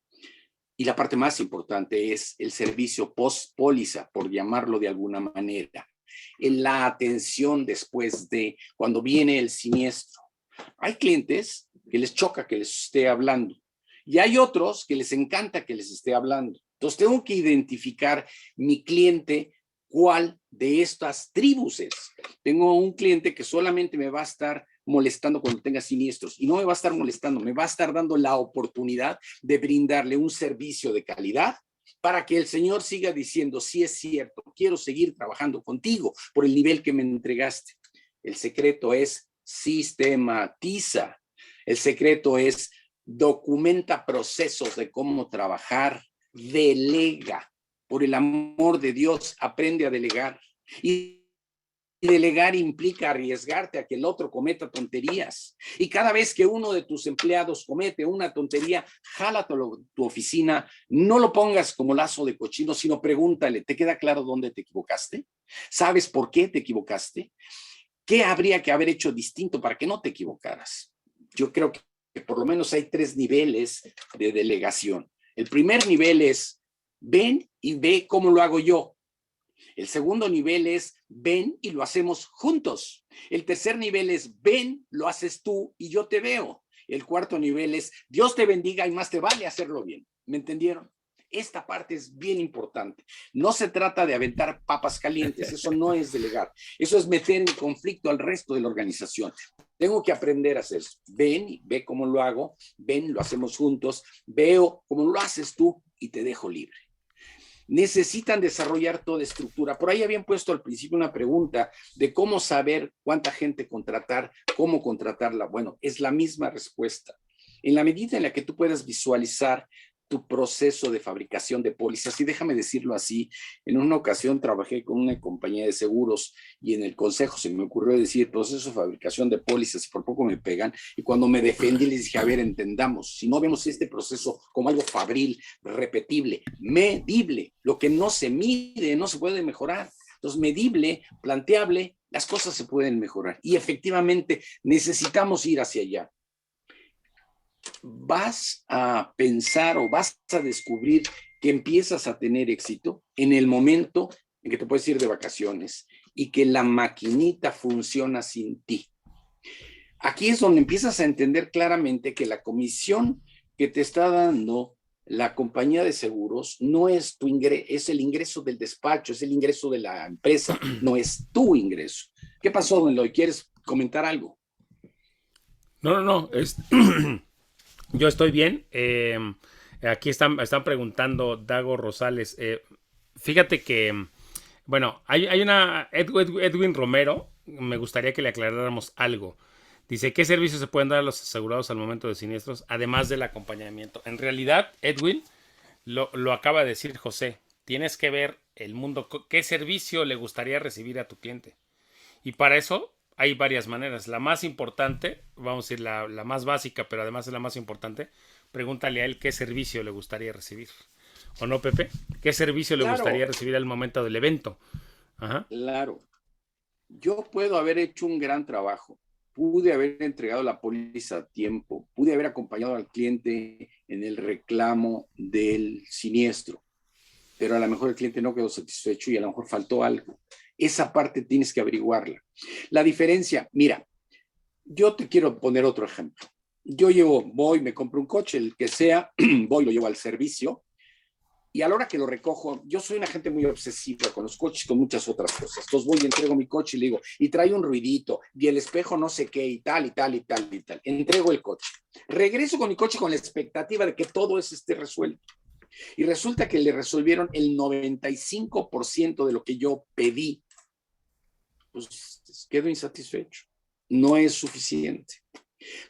Speaker 1: Y la parte más importante es el servicio post-póliza, por llamarlo de alguna manera. En la atención después de cuando viene el siniestro. Hay clientes que les choca que les esté hablando y hay otros que les encanta que les esté hablando. Entonces tengo que identificar mi cliente, cuál de estas tribus es. Tengo un cliente que solamente me va a estar molestando cuando tenga siniestros y no me va a estar molestando, me va a estar dando la oportunidad de brindarle un servicio de calidad para que el Señor siga diciendo, sí es cierto, quiero seguir trabajando contigo por el nivel que me entregaste. El secreto es sistematiza. El secreto es documenta procesos de cómo trabajar, delega. Por el amor de Dios, aprende a delegar. Y delegar implica arriesgarte a que el otro cometa tonterías. Y cada vez que uno de tus empleados comete una tontería, jálalo a tu oficina, no lo pongas como lazo de cochino, sino pregúntale, ¿te queda claro dónde te equivocaste? ¿Sabes por qué te equivocaste? ¿Qué habría que haber hecho distinto para que no te equivocaras? Yo creo que por lo menos hay 3 niveles de delegación. El primer nivel es, ven y ve cómo lo hago yo. El segundo nivel es, ven y lo hacemos juntos. El tercer nivel es, ven, lo haces tú y yo te veo. El cuarto nivel es, Dios te bendiga y más te vale hacerlo bien. ¿Me entendieron? Esta parte es bien importante. No se trata de aventar papas calientes, eso no es delegar. Eso es meter en conflicto al resto de la organización. Tengo que aprender a hacer eso. Ven y ve cómo lo hago, ven, lo hacemos juntos, veo cómo lo haces tú y te dejo libre. Necesitan desarrollar toda estructura. Por ahí habían puesto al principio una pregunta de cómo saber cuánta gente contratar, cómo contratarla. Bueno, es la misma respuesta. En la medida en la que tú puedas visualizar tu proceso de fabricación de pólizas. Y déjame decirlo así, en una ocasión trabajé con una compañía de seguros y en el consejo se me ocurrió decir proceso de fabricación de pólizas y por poco me pegan. Y cuando me defendí les dije, a ver, entendamos, si no vemos este proceso como algo fabril, repetible, medible, lo que no se mide no se puede mejorar. Entonces, medible, planteable, las cosas se pueden mejorar. Y efectivamente necesitamos ir hacia allá. Vas a pensar o vas a descubrir que empiezas a tener éxito en el momento en que te puedes ir de vacaciones y que la maquinita funciona sin ti. Aquí es donde empiezas a entender claramente que la comisión que te está dando la compañía de seguros no es tu ingreso, es el ingreso del despacho, es el ingreso de la empresa, no es tu ingreso. ¿Qué pasó, don Eloy? ¿Quieres comentar algo?
Speaker 3: No. Yo estoy bien. Aquí están preguntando Dago Rosales. Fíjate que, bueno, hay una Edwin Romero. Me gustaría que le aclaráramos algo. Dice, ¿qué servicios se pueden dar a los asegurados al momento de siniestros, además del acompañamiento? En realidad, Edwin, lo acaba de decir José. Tienes que ver el mundo, qué servicio le gustaría recibir a tu cliente. Y para eso hay varias maneras. La más importante, vamos a decir la más básica, pero además es la más importante, pregúntale a él qué servicio le gustaría recibir. ¿O no, Pepe? ¿Qué servicio le gustaría recibir al momento del evento? Ajá.
Speaker 1: Claro. Yo puedo haber hecho un gran trabajo. Pude haber entregado la póliza a tiempo. Pude haber acompañado al cliente en el reclamo del siniestro. Pero a lo mejor el cliente no quedó satisfecho y a lo mejor faltó algo. Esa parte tienes que averiguarla. La diferencia, mira, yo te quiero poner otro ejemplo. Yo voy, me compro un coche, el que sea, voy, lo llevo al servicio y a la hora que lo recojo, yo soy una gente muy obsesiva con los coches, con muchas otras cosas. Entonces voy y entrego mi coche y le digo, y trae un ruidito, y el espejo no sé qué, y tal, y tal, y tal, y tal. Entrego el coche. Regreso con mi coche con la expectativa de que todo eso esté resuelto. Y resulta que le resolvieron el 95% de lo que yo pedí. Pues quedo insatisfecho. No es suficiente.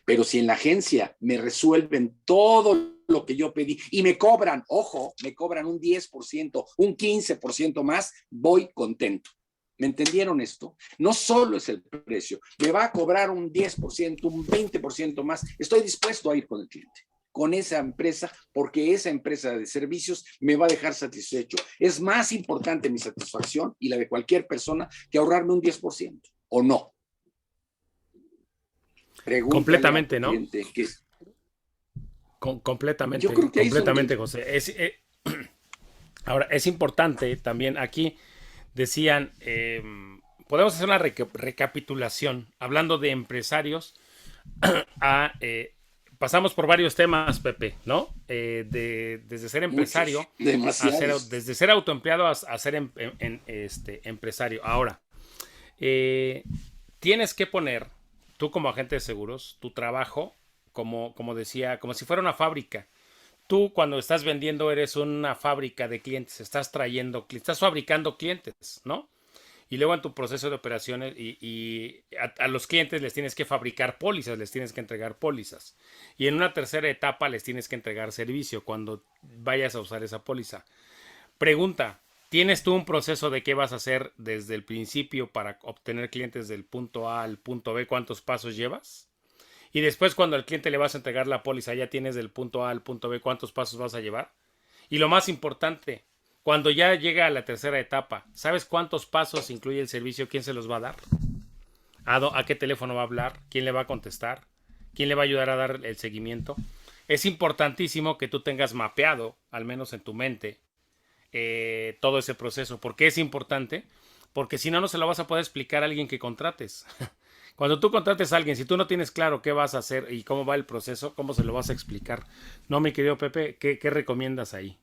Speaker 1: Pero si en la agencia me resuelven todo lo que yo pedí y me cobran, ojo, me cobran un 10%, un 15% más, voy contento. ¿Me entendieron esto? No solo es el precio, me va a cobrar un 10%, un 20% más. Estoy dispuesto a ir con el cliente, con esa empresa, porque esa empresa de servicios me va a dejar satisfecho. Es más importante mi satisfacción y la de cualquier persona que ahorrarme un 10%, ¿o no?
Speaker 3: Pregúntale completamente, ¿no? Completamente. Yo creo que completamente, José. Ahora, es importante también aquí, decían, podemos hacer una recapitulación, hablando de empresarios, pasamos por varios temas, Pepe, ¿no? Desde ser empresario, desde ser autoempleado a ser empresario. Ahora, tienes que poner, tú como agente de seguros, tu trabajo, como decía, como si fuera una fábrica. Tú cuando estás vendiendo eres una fábrica de clientes, estás fabricando clientes, ¿no? Y luego en tu proceso de operaciones y a los clientes les tienes que fabricar pólizas, les tienes que entregar pólizas. Y en una tercera etapa les tienes que entregar servicio cuando vayas a usar esa póliza. Pregunta, ¿tienes tú un proceso de qué vas a hacer desde el principio para obtener clientes del punto A al punto B? ¿Cuántos pasos llevas? Y después cuando al cliente le vas a entregar la póliza, ya tienes del punto A al punto B, ¿cuántos pasos vas a llevar? Y lo más importante, cuando ya llega a la tercera etapa, ¿sabes cuántos pasos incluye el servicio? ¿Quién se los va a dar? ¿A qué teléfono va a hablar? ¿Quién le va a contestar? ¿Quién le va a ayudar a dar el seguimiento? Es importantísimo que tú tengas mapeado, al menos en tu mente, todo ese proceso. ¿Por qué es importante? Porque si no, no se lo vas a poder explicar a alguien que contrates. Cuando tú contrates a alguien, si tú no tienes claro qué vas a hacer y cómo va el proceso, ¿cómo se lo vas a explicar? No, mi querido Pepe, ¿qué recomiendas ahí?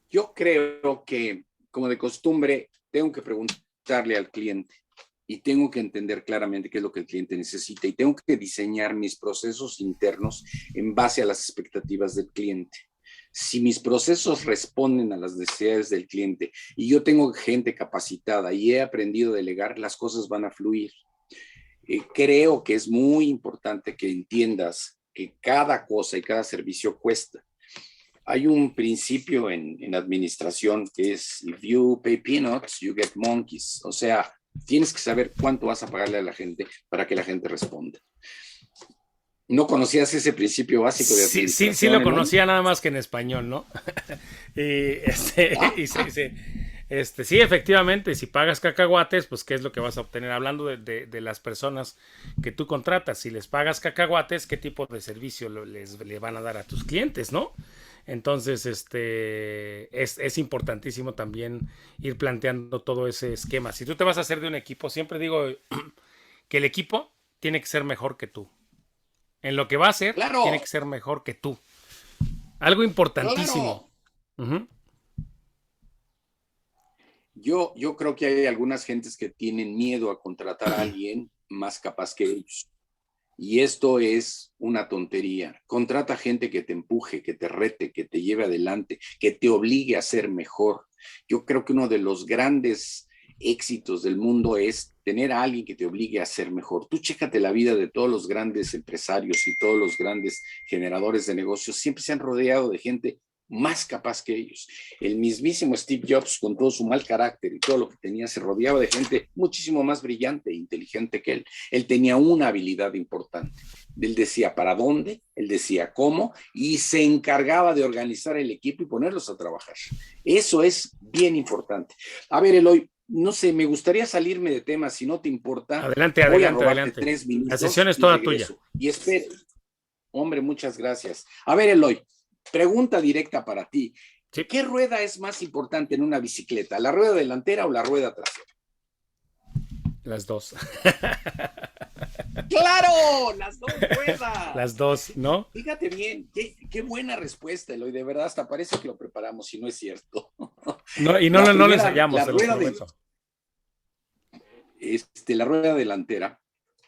Speaker 1: Yo creo que, como de costumbre, tengo que preguntarle al cliente y tengo que entender claramente qué es lo que el cliente necesita y tengo que diseñar mis procesos internos en base a las expectativas del cliente. Si mis procesos responden a las necesidades del cliente y yo tengo gente capacitada y he aprendido a delegar, las cosas van a fluir. Creo que es muy importante que entiendas que cada cosa y cada servicio cuesta. Hay un principio en administración que es, if you pay peanuts, you get monkeys. O sea, tienes que saber cuánto vas a pagarle a la gente para que la gente responda. ¿No conocías ese principio básico de administración?
Speaker 3: Sí lo conocía, nada más que en español, ¿no? Sí, efectivamente, si pagas cacahuates, pues ¿qué es lo que vas a obtener? Hablando de las personas que tú contratas, si les pagas cacahuates, ¿qué tipo de servicio le van a dar a tus clientes, no? Entonces, es importantísimo también ir planteando todo ese esquema. Si tú te vas a hacer de un equipo, siempre digo que el equipo tiene que ser mejor que tú. En lo que va a hacer,
Speaker 1: ¡claro!
Speaker 3: Tiene que ser mejor que tú. Algo importantísimo.
Speaker 1: ¡Claro! Yo creo que hay algunas gentes que tienen miedo a contratar a alguien más capaz que ellos. Y esto es una tontería. Contrata gente que te empuje, que te rete, que te lleve adelante, que te obligue a ser mejor. Yo creo que uno de los grandes éxitos del mundo es tener a alguien que te obligue a ser mejor. Tú chécate la vida de todos los grandes empresarios y todos los grandes generadores de negocios. Siempre se han rodeado de gente más capaz que ellos. El mismísimo Steve Jobs, con todo su mal carácter y todo lo que tenía, se rodeaba de gente muchísimo más brillante e inteligente que él. Él tenía una habilidad importante. Él decía para dónde, él decía cómo, y se encargaba de organizar el equipo y ponerlos a trabajar. Eso es bien importante. A ver, Eloy, no sé, me gustaría salirme de tema, si no te importa.
Speaker 3: Adelante.
Speaker 1: 3 minutos.
Speaker 3: La sesión es toda tuya.
Speaker 1: Y espera. Hombre, muchas gracias. A ver, Eloy, pregunta directa para ti.
Speaker 3: Sí.
Speaker 1: ¿Qué rueda es más importante en una bicicleta? ¿La rueda delantera o la rueda trasera?
Speaker 3: Las dos.
Speaker 1: ¡Claro! ¡Las dos ruedas!
Speaker 3: Las dos, ¿no?
Speaker 1: Fíjate bien, qué buena respuesta, Eloy. De verdad, hasta parece que lo preparamos, y no es cierto.
Speaker 3: No, y no lo ensayamos.
Speaker 1: La rueda delantera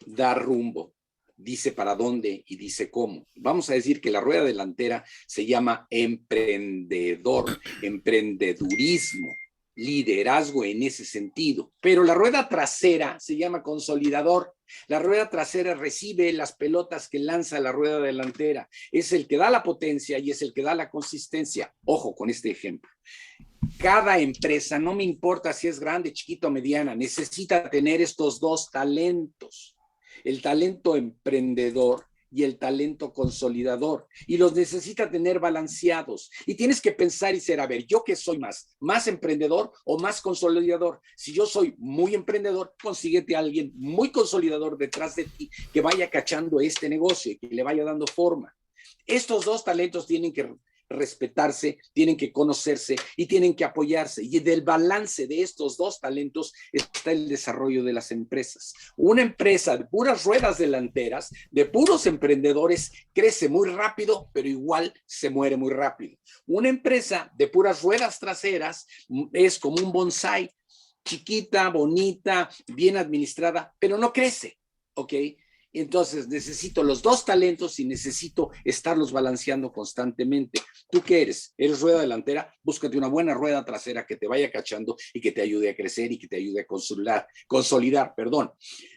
Speaker 1: da rumbo, dice para dónde y dice cómo. Vamos a decir que la rueda delantera se llama emprendedor, emprendedurismo, liderazgo en ese sentido. Pero la rueda trasera se llama consolidador. La rueda trasera recibe las pelotas que lanza la rueda delantera. Es el que da la potencia y es el que da la consistencia. Ojo con este ejemplo. Cada empresa, no me importa si es grande, chiquita o mediana, necesita tener estos dos talentos. El talento emprendedor y el talento consolidador, y los necesita tener balanceados, y tienes que pensar y ser, a ver, ¿yo qué soy más emprendedor o más consolidador? Si yo soy muy emprendedor, consíguete a alguien muy consolidador detrás de ti que vaya cachando este negocio y que le vaya dando forma. Estos dos talentos tienen que respetarse, tienen que conocerse y tienen que apoyarse. Y del balance de estos dos talentos está el desarrollo de las empresas. Una empresa de puras ruedas delanteras, de puros emprendedores, crece muy rápido, pero igual se muere muy rápido. Una empresa de puras ruedas traseras es como un bonsái, chiquita, bonita, bien administrada, pero no crece, ¿ok? Entonces necesito los dos talentos y necesito estarlos balanceando constantemente. ¿Tú qué eres? ¿Eres rueda delantera? Búscate una buena rueda trasera que te vaya cachando y que te ayude a crecer y que te ayude a consolidar.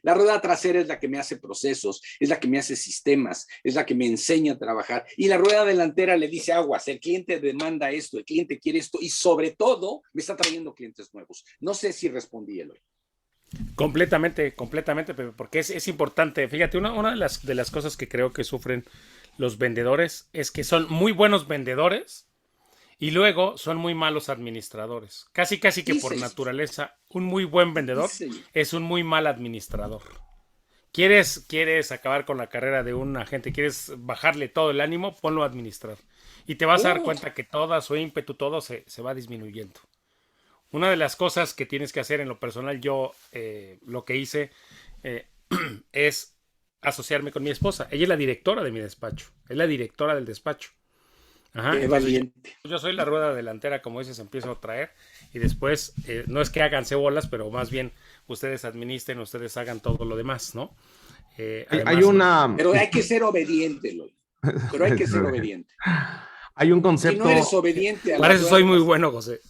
Speaker 1: La rueda trasera es la que me hace procesos, es la que me hace sistemas, es la que me enseña a trabajar. Y la rueda delantera le dice aguas, el cliente demanda esto, el cliente quiere esto y sobre todo me está trayendo clientes nuevos. No sé si respondí, Eloy.
Speaker 3: Completamente, porque es importante. Fíjate, una de las cosas que creo que sufren los vendedores es que son muy buenos vendedores y luego son muy malos administradores. Casi que por naturaleza, un muy buen vendedor es un muy mal administrador. ¿Quieres acabar con la carrera de un agente? ¿Quieres bajarle todo el ánimo? Ponlo a administrar. Y te vas a dar cuenta que todo su ímpetu, todo se va disminuyendo. Una de las cosas que tienes que hacer en lo personal, yo lo que hice es asociarme con mi esposa. Ella es la directora de mi despacho. Es la directora del despacho. Ajá.
Speaker 1: Qué valiente.
Speaker 3: Yo soy la rueda delantera, como dices, empiezo a traer. Y después, no es que hagan cebolas, pero más bien ustedes administren, ustedes hagan todo lo demás, ¿no?
Speaker 2: Además,
Speaker 1: Pero hay que ser obediente, Eloy. Pero hay que ser obediente.
Speaker 2: Hay un concepto.
Speaker 1: Si no eres obediente a
Speaker 3: Para eso soy muy bueno, José.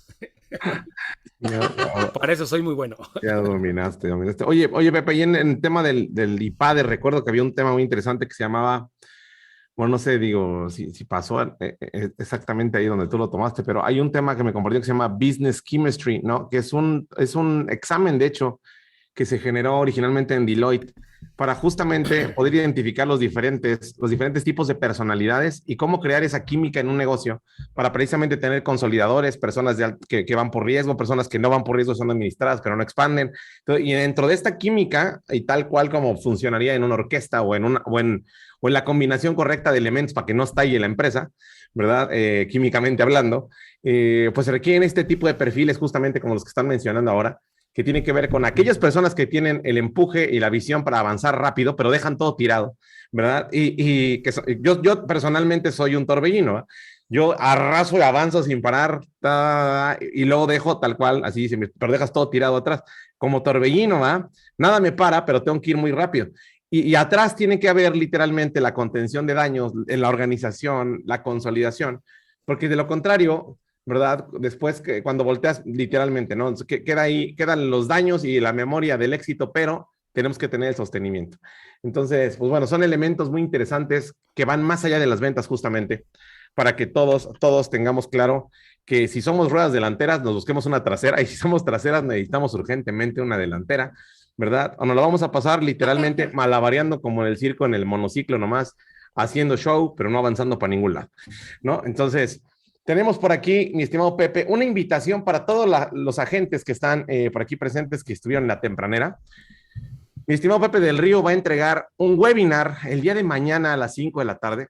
Speaker 3: Para eso soy muy bueno.
Speaker 2: Ya dominaste. Oye, Pepe, y en el tema del IPADE, recuerdo que había un tema muy interesante que se llamaba bueno, no sé, digo, si pasó exactamente ahí donde tú lo tomaste, pero hay un tema que me compartió que se llama Business Chemistry, ¿no? Que es un examen, de hecho, que se generó originalmente en Deloitte para justamente poder identificar los diferentes tipos de personalidades y cómo crear esa química en un negocio para precisamente tener consolidadores, personas que van por riesgo, personas que no van por riesgo, son administradas, pero no expanden. Entonces, y dentro de esta química, y tal cual como funcionaría en una orquesta o en la combinación correcta de elementos para que no estalle la empresa, ¿verdad? Químicamente hablando, pues se requieren este tipo de perfiles justamente como los que están mencionando ahora, que tiene que ver con aquellas personas que tienen el empuje y la visión para avanzar rápido, pero dejan todo tirado, ¿verdad? Yo personalmente soy un torbellino, ¿eh? Yo arraso y avanzo sin parar, y luego dejo tal cual, así, pero dejas todo tirado atrás, como torbellino, ¿va? Nada me para, pero tengo que ir muy rápido. Y atrás tiene que haber literalmente la contención de daños en la organización, la consolidación, porque de lo contrario, ¿verdad? Después, cuando volteas literalmente, ¿no? Queda ahí, quedan los daños y la memoria del éxito, pero tenemos que tener el sostenimiento. Entonces, pues bueno, son elementos muy interesantes que van más allá de las ventas justamente, para que todos tengamos claro que si somos ruedas delanteras, nos busquemos una trasera, y si somos traseras, necesitamos urgentemente una delantera, ¿verdad? O nos lo vamos a pasar literalmente malabareando como en el circo, en el monociclo nomás, haciendo show, pero no avanzando para ningún lado, ¿no? Entonces, tenemos por aquí, mi estimado Pepe, una invitación para todos los agentes que están por aquí presentes, que estuvieron en la tempranera. Mi estimado Pepe del Río va a entregar un webinar el día de mañana a las 5 de la tarde,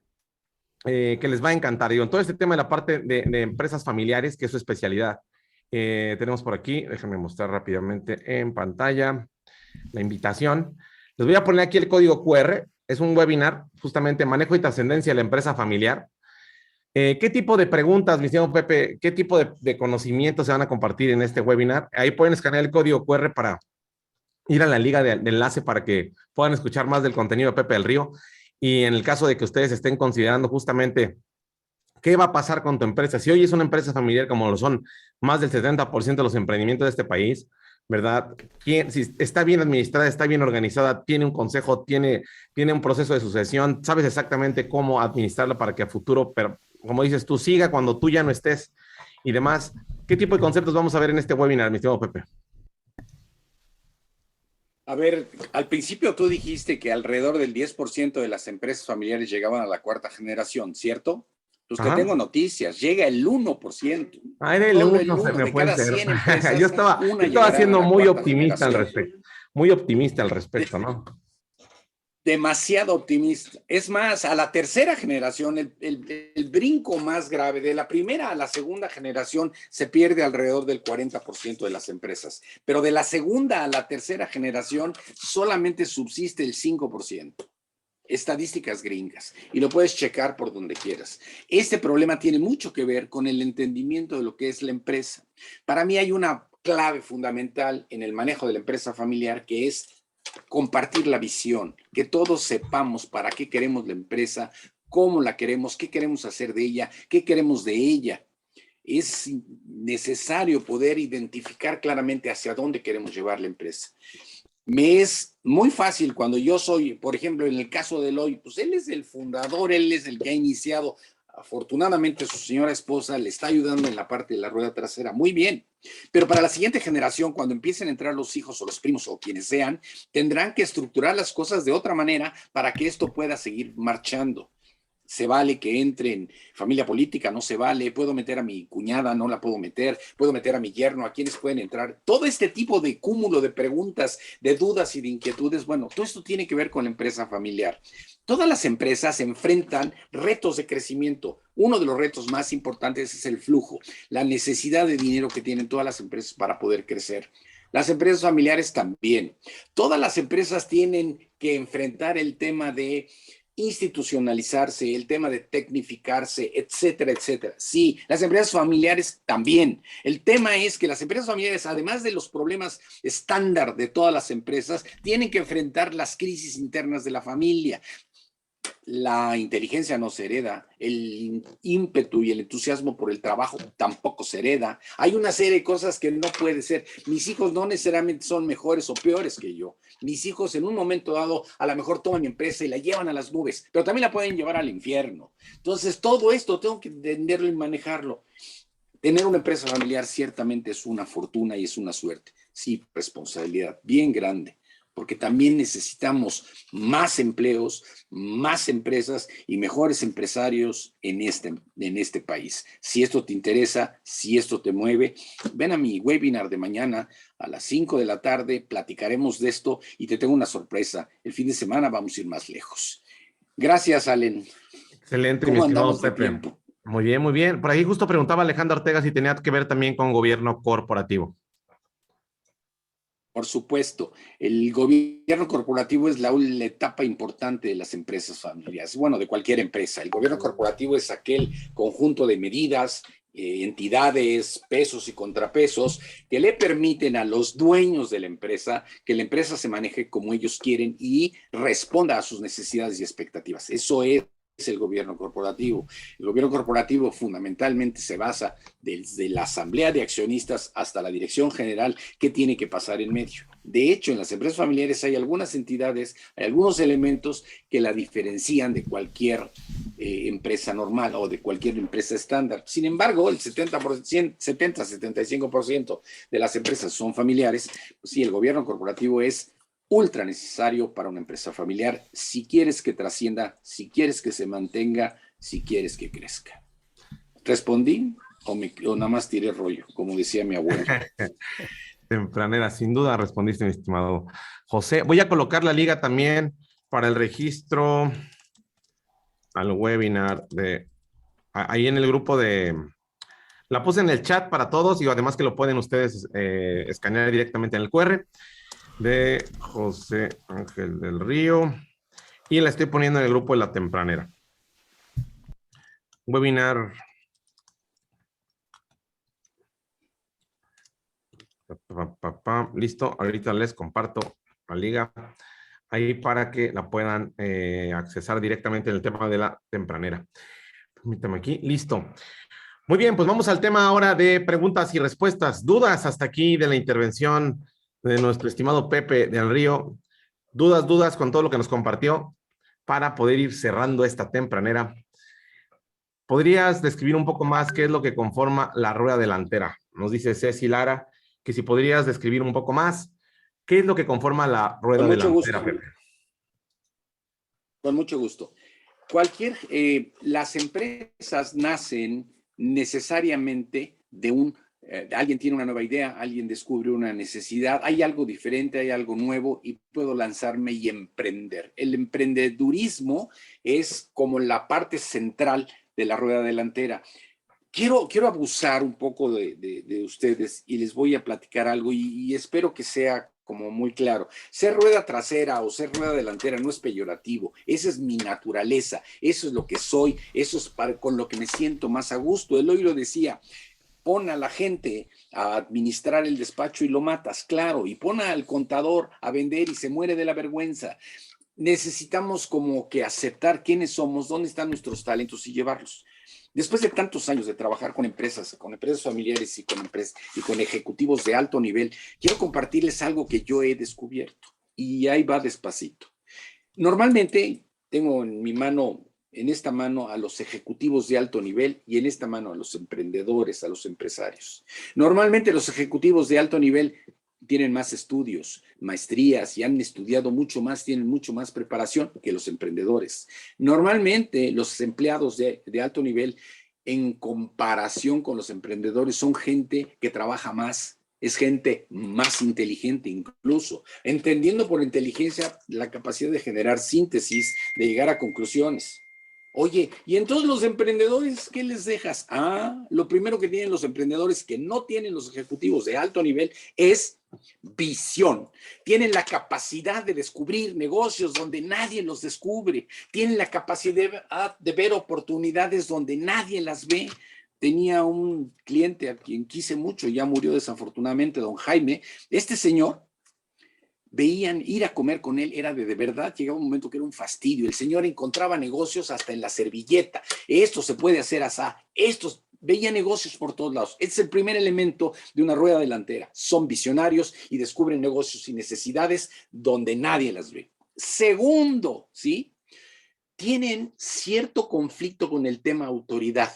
Speaker 2: que les va a encantar. Digo, en todo este tema de la parte de empresas familiares, que es su especialidad. Tenemos por aquí, déjenme mostrar rápidamente en pantalla la invitación. Les voy a poner aquí el código QR. Es un webinar, justamente manejo y trascendencia de la empresa familiar. ¿Qué tipo de preguntas, mi estimado Pepe, qué tipo de conocimientos se van a compartir en este webinar? Ahí pueden escanear el código QR para ir a la liga de enlace para que puedan escuchar más del contenido de Pepe del Río. Y en el caso de que ustedes estén considerando justamente qué va a pasar con tu empresa, si hoy es una empresa familiar como lo son más del 70% de los emprendimientos de este país, ¿verdad? Si está bien administrada, está bien organizada, tiene un consejo, tiene un proceso de sucesión, sabes exactamente cómo administrarla para que a futuro, pero como dices tú, siga cuando tú ya no estés y demás. ¿Qué tipo de conceptos vamos a ver en este webinar, mi estimado Pepe?
Speaker 1: A ver, al principio tú dijiste que alrededor del 10% de las empresas familiares llegaban a la cuarta generación, ¿cierto? Pues te tengo noticias, llega el 1%.
Speaker 2: Era el 1, se me
Speaker 1: de
Speaker 2: puede
Speaker 1: cada
Speaker 2: ser.
Speaker 1: 100 empresas,
Speaker 2: Yo estaba siendo muy optimista al respecto. Muy optimista al respecto, ¿no?
Speaker 1: Demasiado optimista. Es más, a la tercera generación, el brinco más grave, de la primera a la segunda generación, se pierde alrededor del 40% de las empresas. Pero de la segunda a la tercera generación, solamente subsiste el 5%. Estadísticas gringas, y lo puedes checar por donde quieras. Este problema tiene mucho que ver con el entendimiento de lo que es la empresa. Para mí hay una clave fundamental en el manejo de la empresa familiar, que es compartir la visión, que todos sepamos para qué queremos la empresa, cómo la queremos, qué queremos hacer de ella, qué queremos de ella. Es necesario poder identificar claramente hacia dónde queremos llevar la empresa. Me es muy fácil cuando yo soy, por ejemplo, en el caso de Eloy, pues él es el fundador, él es el que ha iniciado. Afortunadamente su señora esposa le está ayudando en la parte de la rueda trasera, muy bien. Pero para la siguiente generación, cuando empiecen a entrar los hijos o los primos o quienes sean, tendrán que estructurar las cosas de otra manera para que esto pueda seguir marchando. Se vale que entre en familia política, no se vale, puedo meter a mi cuñada, no la puedo meter a mi yerno, a quienes pueden entrar. Todo este tipo de cúmulo de preguntas, de dudas y de inquietudes, bueno, todo esto tiene que ver con la empresa familiar. Todas las empresas enfrentan retos de crecimiento. Uno de los retos más importantes es el flujo, la necesidad de dinero que tienen todas las empresas para poder crecer. Las empresas familiares también. Todas las empresas tienen que enfrentar el tema de institucionalizarse, el tema de tecnificarse, etcétera, etcétera. Sí, las empresas familiares también. El tema es que las empresas familiares, además de los problemas estándar de todas las empresas, tienen que enfrentar las crisis internas de la familia. La inteligencia no se hereda, el ímpetu y el entusiasmo por el trabajo tampoco se hereda. Hay una serie de cosas que no puede ser. Mis hijos no necesariamente son mejores o peores que yo. Mis hijos en un momento dado a lo mejor toman mi empresa y la llevan a las nubes, pero también la pueden llevar al infierno. Entonces todo esto tengo que entenderlo y manejarlo. Tener una empresa familiar ciertamente es una fortuna y es una suerte. Sí, responsabilidad bien grande, porque también necesitamos más empleos, más empresas y mejores empresarios en este país. Si esto te interesa, si esto te mueve, ven a mi webinar de mañana a las 5 de la tarde, platicaremos de esto y te tengo una sorpresa. El fin de semana vamos a ir más lejos. Gracias, Allen.
Speaker 2: Excelente, mi
Speaker 1: ¿Cómo
Speaker 2: estimado
Speaker 1: andamos de
Speaker 2: Pepe.
Speaker 1: tiempo?
Speaker 2: Muy bien, muy bien. Por ahí justo preguntaba Alejandro Ortega si tenía que ver también con gobierno corporativo.
Speaker 1: Por supuesto, el gobierno corporativo es la etapa importante de las empresas familiares, bueno, de cualquier empresa. El gobierno corporativo es aquel conjunto de medidas, entidades, pesos y contrapesos que le permiten a los dueños de la empresa que la empresa se maneje como ellos quieren y responda a sus necesidades y expectativas. Eso es el gobierno corporativo. El gobierno corporativo fundamentalmente se basa desde la asamblea de accionistas hasta la dirección general que tiene que pasar en medio. De hecho, en las empresas familiares hay algunas entidades, hay algunos elementos que la diferencian de cualquier empresa normal o de cualquier empresa estándar. Sin embargo, el 70-75% de las empresas son familiares. Pues sí, el gobierno corporativo es ultra necesario para una empresa familiar si quieres que trascienda, si quieres que se mantenga, si quieres que crezca. ¿Respondí o nada más tiré rollo, como decía mi abuelo?
Speaker 2: Tempranera, sin duda respondiste, mi estimado José. Voy a colocar la liga también para el registro al webinar ahí en el grupo la puse en el chat para todos y además que lo pueden ustedes escanear directamente en el QR de José Ángel del Río y la estoy poniendo en el grupo de la tempranera. Webinar. Listo, ahorita les comparto la liga ahí para que la puedan accesar directamente en el tema de la tempranera. Permítame aquí, listo. Muy bien, pues vamos al tema ahora de preguntas y respuestas. Dudas hasta aquí de la intervención de nuestro estimado Pepe del Río. Dudas con todo lo que nos compartió para poder ir cerrando esta tempranera. ¿Podrías describir un poco más qué es lo que conforma la rueda delantera? Nos dice Ceci Lara que si podrías describir un poco más qué es lo que conforma la rueda delantera, Pepe.
Speaker 1: Con mucho gusto. Las empresas nacen necesariamente de alguien tiene una nueva idea, alguien descubre una necesidad, hay algo diferente, hay algo nuevo y puedo lanzarme y emprender. El emprendedurismo es como la parte central de la rueda delantera. Quiero abusar un poco de ustedes y les voy a platicar algo y espero que sea como muy claro. Ser rueda trasera o ser rueda delantera no es peyorativo, esa es mi naturaleza, eso es lo que soy, eso es con lo que me siento más a gusto. Eloy lo decía, pon a la gente a administrar el despacho y lo matas, claro, y pon al contador a vender y se muere de la vergüenza. Necesitamos como que aceptar quiénes somos, dónde están nuestros talentos y llevarlos. Después de tantos años de trabajar con empresas familiares y con ejecutivos de alto nivel, quiero compartirles algo que yo he descubierto. Y ahí va despacito. Normalmente tengo en esta mano a los ejecutivos de alto nivel y en esta mano a los emprendedores, a los empresarios. Normalmente los ejecutivos de alto nivel tienen más estudios, maestrías y han estudiado mucho más, tienen mucho más preparación que los emprendedores. Normalmente los empleados de alto nivel en comparación con los emprendedores son gente que trabaja más, es gente más inteligente incluso, entendiendo por inteligencia la capacidad de generar síntesis, de llegar a conclusiones. Oye, ¿y entonces los emprendedores qué les dejas? Lo primero que tienen los emprendedores que no tienen los ejecutivos de alto nivel es visión. Tienen la capacidad de descubrir negocios donde nadie los descubre. Tienen la capacidad de ver oportunidades donde nadie las ve. Tenía un cliente a quien quise mucho, ya murió desafortunadamente, don Jaime. Este señor veían ir a comer con él, era de verdad, llegaba un momento que era un fastidio. El señor encontraba negocios hasta en la servilleta. Esto se puede hacer así. Veía negocios por todos lados. Este es el primer elemento de una rueda delantera. Son visionarios y descubren negocios y necesidades donde nadie las ve. Segundo, ¿sí? Tienen cierto conflicto con el tema autoridad.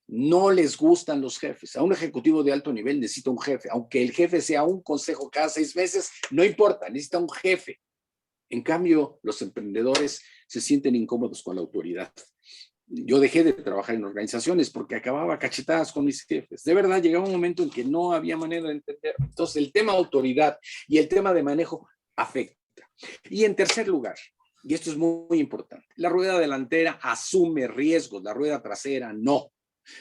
Speaker 1: No les gustan los jefes. A un ejecutivo de alto nivel necesita un jefe. Aunque el jefe sea un consejo cada 6 meses, no importa, necesita un jefe. En cambio, los emprendedores se sienten incómodos con la autoridad. Yo dejé de trabajar en organizaciones porque acababa cachetadas con mis jefes. De verdad, llegaba un momento en que no había manera de entender. Entonces, el tema autoridad y el tema de manejo afecta. Y en tercer lugar, y esto es muy importante, la rueda delantera asume riesgos, la rueda trasera no.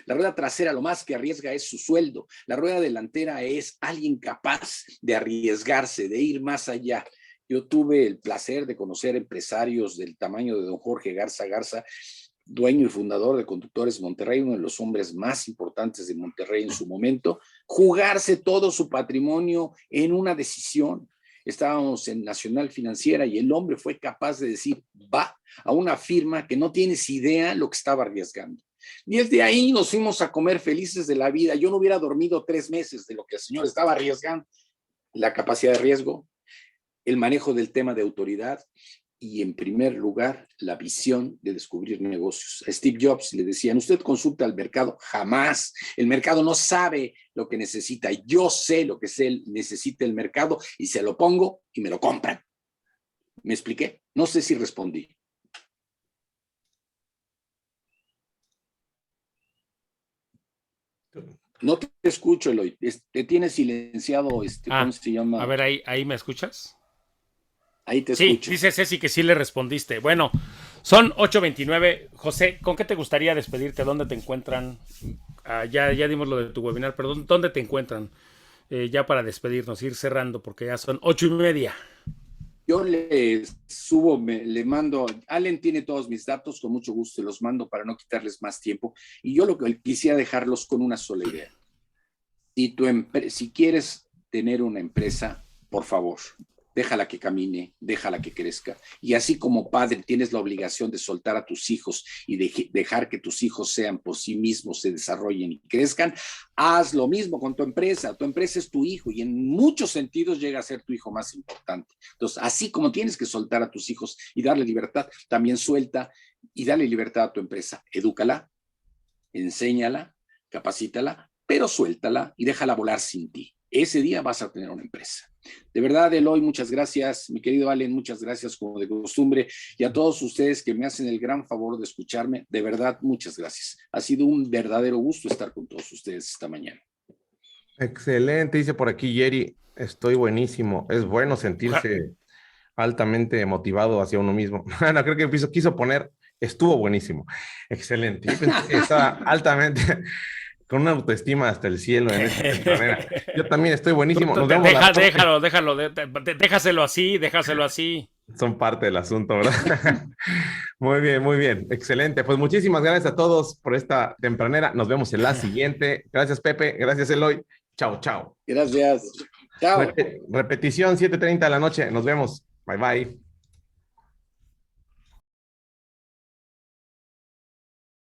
Speaker 1: La rueda trasera lo más que arriesga es su sueldo. La rueda delantera es alguien capaz de arriesgarse, de ir más allá. Yo tuve el placer de conocer empresarios del tamaño de don Jorge Garza Garza, dueño y fundador de Conductores Monterrey, uno de los hombres más importantes de Monterrey en su momento, jugarse todo su patrimonio en una decisión. Estábamos en Nacional Financiera y el hombre fue capaz de decir, va a una firma que no tienes idea lo que estaba arriesgando. Y desde ahí nos fuimos a comer felices de la vida. Yo no hubiera dormido 3 meses de lo que el señor estaba arriesgando. La capacidad de riesgo, el manejo del tema de autoridad y, en primer lugar, la visión de descubrir negocios. A Steve Jobs le decían, usted consulta al mercado, jamás. El mercado no sabe lo que necesita. Yo sé lo que necesita el mercado y se lo pongo y me lo compran. ¿Me expliqué? No sé si respondí. No te escucho, Eloy. Te tienes silenciado, ¿cómo se llama?
Speaker 3: A ver, ahí me escuchas.
Speaker 1: Ahí te escucho.
Speaker 3: Sí, dice Ceci que sí le respondiste. Bueno, son 8:29. José, ¿con qué te gustaría despedirte? ¿Dónde te encuentran? Ya dimos lo de tu webinar, pero ¿dónde te encuentran? Ya para despedirnos, ir cerrando, porque ya son 8:30.
Speaker 1: Yo le subo, le mando, Allen tiene todos mis datos, con mucho gusto los mando para no quitarles más tiempo. Y yo lo que quisiera dejarlos con una sola idea. Si quieres tener una empresa, por favor, déjala que camine, déjala que crezca. Y así como padre tienes la obligación de soltar a tus hijos y dejar que tus hijos sean por sí mismos, se desarrollen y crezcan, haz lo mismo con tu empresa. Tu empresa es tu hijo y en muchos sentidos llega a ser tu hijo más importante. Entonces, así como tienes que soltar a tus hijos y darle libertad, también suelta y dale libertad a tu empresa. Edúcala, enséñala, capacítala, pero suéltala y déjala volar sin ti. Ese día vas a tener una empresa. De verdad, Eloy, muchas gracias. Mi querido Allen, muchas gracias como de costumbre. Y a todos ustedes que me hacen el gran favor de escucharme, de verdad, muchas gracias. Ha sido un verdadero gusto estar con todos ustedes esta mañana.
Speaker 2: Excelente, dice por aquí Yeri, estoy buenísimo. Es bueno sentirse altamente motivado hacia uno mismo. No, creo que quiso poner, estuvo buenísimo. Excelente. Yo pensé que estaba altamente... con una autoestima hasta el cielo en esta temporada. Yo también estoy buenísimo. Nos vemos
Speaker 3: déjalo, déjaselo así.
Speaker 2: Son parte del asunto, ¿verdad? Muy bien, excelente. Pues muchísimas gracias a todos por esta tempranera. Nos vemos en la siguiente. Gracias, Pepe. Gracias, Eloy. Chao.
Speaker 1: Gracias. Chao.
Speaker 2: Repetición, 7:30 de la noche. Nos vemos. Bye.